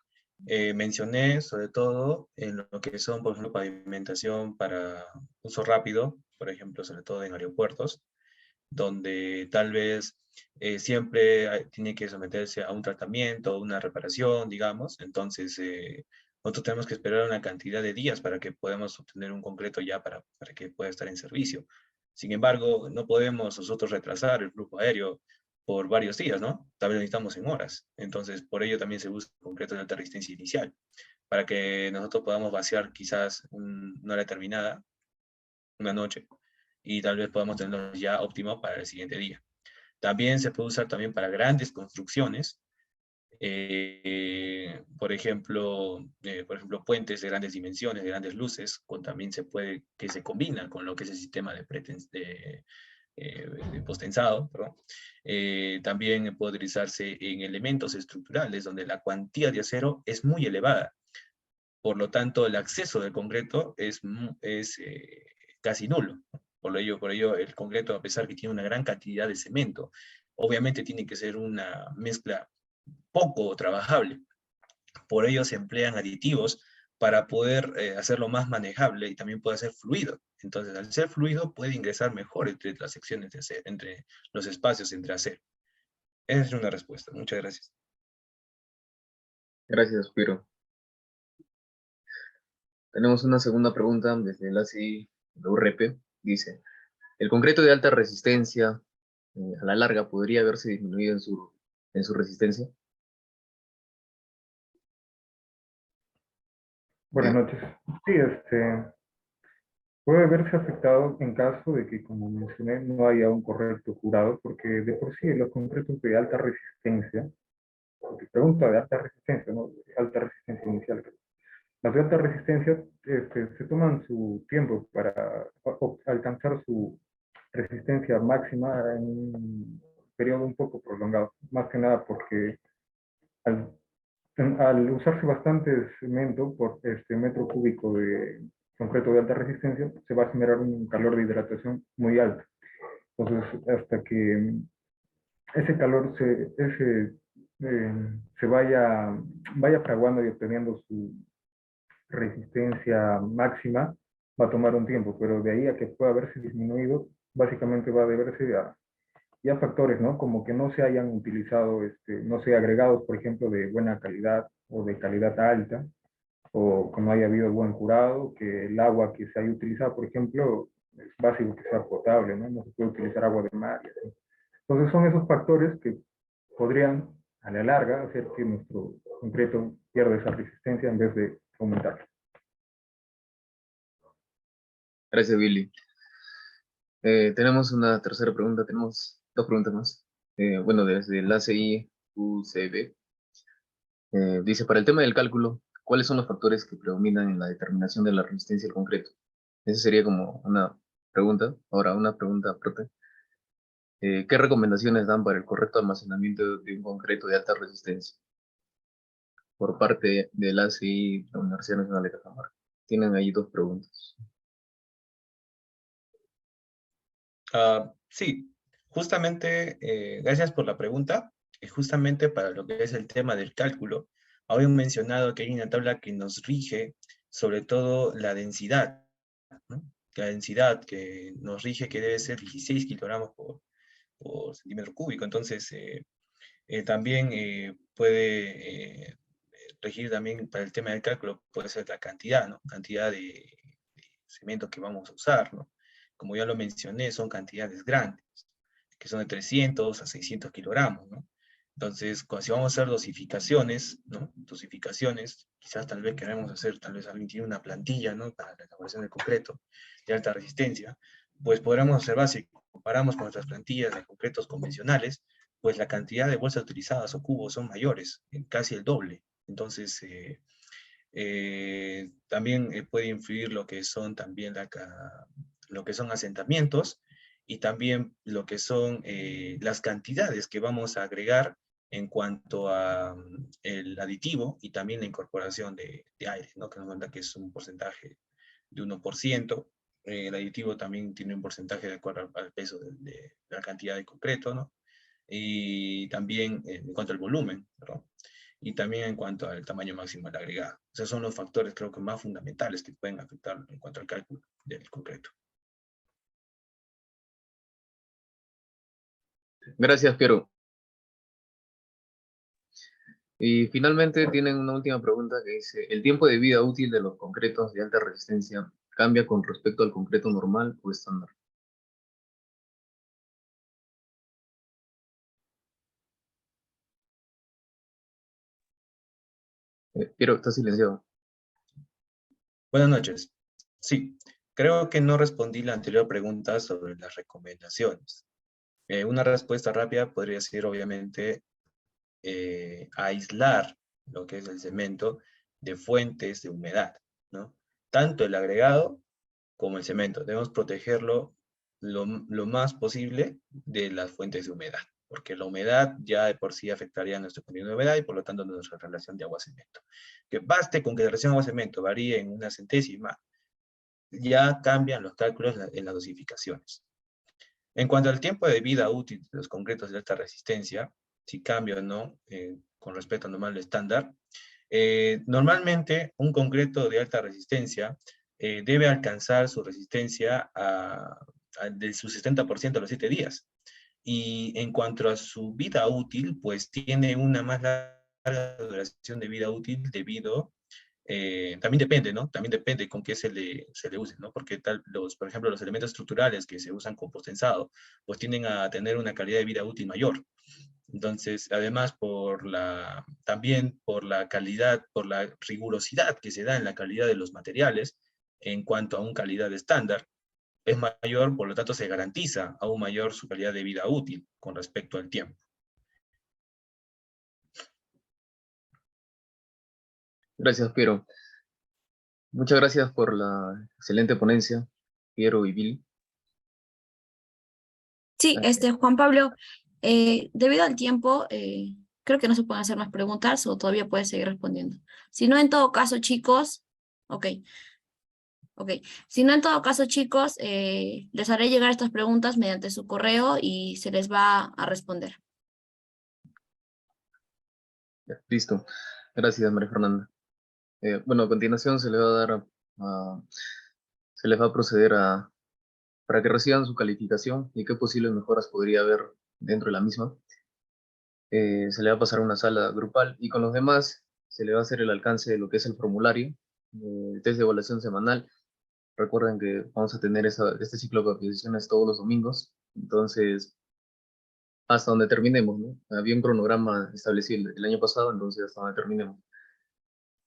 Mencioné sobre todo en lo que son, por ejemplo, pavimentación para uso rápido, por ejemplo, sobre todo en aeropuertos, donde tal vez siempre tiene que someterse a un tratamiento, una reparación, digamos. Entonces, nosotros tenemos que esperar una cantidad de días para que podamos obtener un concreto ya para que pueda estar en servicio. Sin embargo, no podemos nosotros retrasar el flujo aéreo por varios días, ¿no? Tal vez necesitamos en horas. Entonces, por ello también se busca concreto de alta resistencia inicial, para que nosotros podamos vaciar quizás una hora determinada, una noche, y tal vez podamos tenerlo ya óptimo para el siguiente día. También se puede usar también para grandes construcciones, por ejemplo, puentes de grandes dimensiones, de grandes luces, también se puede, que se combinan con lo que es el sistema de postensado, perdón. También puede utilizarse en elementos estructurales donde la cuantía de acero es muy elevada. Por lo tanto, el acceso del concreto es casi nulo. Por ello, el concreto, a pesar que tiene una gran cantidad de cemento, obviamente tiene que ser una mezcla poco trabajable. Por ello se emplean aditivos para poder hacerlo más manejable y también puede ser fluido. Entonces, al ser fluido, puede ingresar mejor entre las secciones de acero, entre los espacios entre acero. Esa es una respuesta. Muchas gracias. Gracias, Piro. Tenemos una segunda pregunta desde la URP. Dice, ¿el concreto de alta resistencia a la larga podría haberse disminuido en su resistencia? Buenas noches. Sí, puede verse afectado en caso de que, como mencioné, no haya un correcto jurado, porque de por sí los concretos de alta resistencia, porque pregunta de alta resistencia, ¿no? De alta resistencia inicial. Las de alta resistencia se toman su tiempo para alcanzar su resistencia máxima en un periodo un poco prolongado, más que nada porque al al usarse bastante cemento por metro cúbico de concreto de alta resistencia, se va a generar un calor de hidratación muy alto. Entonces, hasta que ese calor se vaya fraguando y obteniendo su resistencia máxima, va a tomar un tiempo, pero de ahí a que pueda haberse disminuido, básicamente va a deberse ya factores, ¿no? Como que no se hayan utilizado, no sé, agregados, por ejemplo, de buena calidad o de calidad alta, o que no haya habido buen curado, que el agua que se haya utilizado, por ejemplo, es básico que sea potable, ¿no? No se puede utilizar agua de mar y así. Entonces son esos factores que podrían, a la larga, hacer que nuestro concreto pierda esa resistencia en vez de aumentarla. Gracias, Billy. Tenemos una tercera pregunta, tenemos dos preguntas más. Bueno, desde el ACI UCB. Dice, para el tema del cálculo, ¿cuáles son los factores que predominan en la determinación de la resistencia al concreto? Esa sería como una pregunta. Ahora, una pregunta aparte. ¿Qué recomendaciones dan para el correcto almacenamiento de un concreto de alta resistencia? Por parte del ACI, la Universidad Nacional de Cajamarca. Tienen ahí dos preguntas. Sí, justamente, gracias por la pregunta. Justamente para lo que es el tema del cálculo, habían mencionado que hay una tabla que nos rige sobre todo la densidad, ¿no? La densidad que nos rige que debe ser 16 kilogramos por centímetro cúbico. Entonces, también puede regir también para el tema del cálculo, puede ser la cantidad, ¿no? Cantidad de cemento que vamos a usar, ¿no? Como ya lo mencioné, son cantidades grandes, que son de 300 a 600 kilogramos, ¿no? Entonces, si vamos a hacer dosificaciones, ¿no? Dosificaciones, quizás tal vez queremos hacer, tal vez alguien tiene una plantilla, ¿no? Para la elaboración del concreto de alta resistencia, pues podremos observar si comparamos con nuestras plantillas de concretos convencionales, pues la cantidad de bolsas utilizadas o cubos son mayores, casi el doble. Entonces, también puede influir lo que son también lo que son asentamientos y también lo que son las cantidades que vamos a agregar en cuanto a el aditivo y también la incorporación de aire, ¿no? Que nos cuenta que es un porcentaje de 1%. El aditivo también tiene un porcentaje de acuerdo al peso de la cantidad de concreto, ¿no? Y también en cuanto al volumen, ¿no? Y también en cuanto al tamaño máximo del agregado. Esos son los factores, creo que más fundamentales que pueden afectar en cuanto al cálculo del concreto. Gracias, Piero. Y finalmente tienen una última pregunta que dice, ¿el tiempo de vida útil de los concretos de alta resistencia cambia con respecto al concreto normal o estándar? Piero, está silenciado. Buenas noches. Sí, creo que no respondí la anterior pregunta sobre las recomendaciones. Una respuesta rápida podría ser, obviamente, aislar lo que es el cemento de fuentes de humedad, ¿no? Tanto el agregado como el cemento. Debemos protegerlo lo más posible de las fuentes de humedad, porque la humedad ya de por sí afectaría nuestro contenido de humedad y por lo tanto nuestra relación de agua-cemento. Que baste con que la relación agua-cemento varíe en una centésima, ya cambian los cálculos en las dosificaciones. En cuanto al tiempo de vida útil de los concretos de alta resistencia, si cambia o no con respecto al normal estándar, normalmente un concreto de alta resistencia debe alcanzar su resistencia de su 70% a los 7 días. Y en cuanto a su vida útil, pues tiene una más larga duración de vida útil debido también depende, ¿no? También depende con qué se le use, ¿no? Porque por ejemplo, los elementos estructurales que se usan con postensado, pues tienden a tener una calidad de vida útil mayor. Entonces, además, también por la calidad, por la rigurosidad que se da en la calidad de los materiales, en cuanto a una calidad estándar, es mayor, por lo tanto se garantiza aún mayor su calidad de vida útil con respecto al tiempo. Gracias, Piero. Muchas gracias por la excelente ponencia, Piero y Billy. Sí, Juan Pablo, debido al tiempo, creo que no se pueden hacer más preguntas o todavía puedes seguir respondiendo. Si no, en todo caso, chicos, ok. Si no, en todo caso, chicos, les haré llegar estas preguntas mediante su correo y se les va a responder. Ya, listo. Gracias, María Fernanda. Bueno, a continuación se les va a dar se les va a proceder para que reciban su calificación y qué posibles mejoras podría haber dentro de la misma. Se le va a pasar a una sala grupal y con los demás se le va a hacer el alcance de lo que es el formulario, el test de evaluación semanal. Recuerden que vamos a tener este ciclo de capacitaciones todos los domingos, entonces hasta donde terminemos, ¿no? Había un cronograma establecido el año pasado, entonces hasta donde terminemos.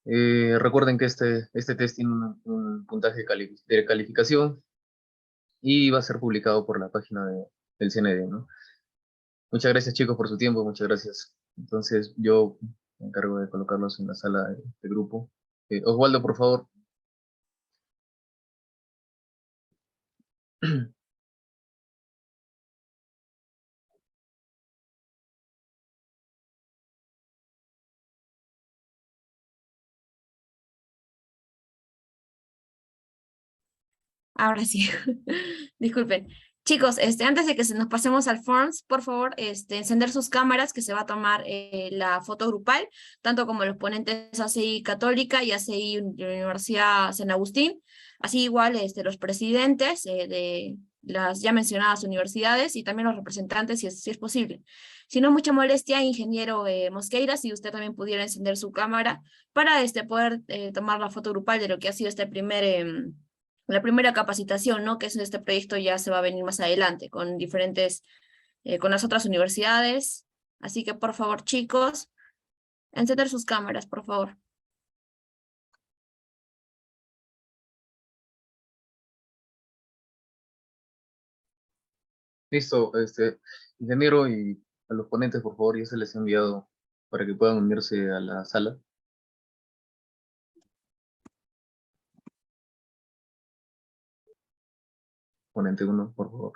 Recuerden que este test tiene un puntaje de calificación y va a ser publicado por la página del CND, ¿no? Muchas gracias, chicos, por su tiempo, muchas gracias. Entonces, yo me encargo de colocarlos en la sala de grupo. Osvaldo, por favor. Ahora sí, disculpen. Chicos, antes de que nos pasemos al Forms, por favor, encender sus cámaras que se va a tomar la foto grupal, tanto como los ponentes ACI Católica y ACI Universidad San Agustín, así igual los presidentes de las ya mencionadas universidades y también los representantes, si es posible. Si no mucha molestia, ingeniero Mosqueira, si usted también pudiera encender su cámara para poder tomar la foto grupal de lo que ha sido la primera capacitación, ¿no? Que es este proyecto ya se va a venir más adelante con con las otras universidades. Así que por favor, chicos, encender sus cámaras, por favor. Listo, ingeniero y a los ponentes, por favor, ya se les ha enviado para que puedan unirse a la sala. Ponente 1, por favor.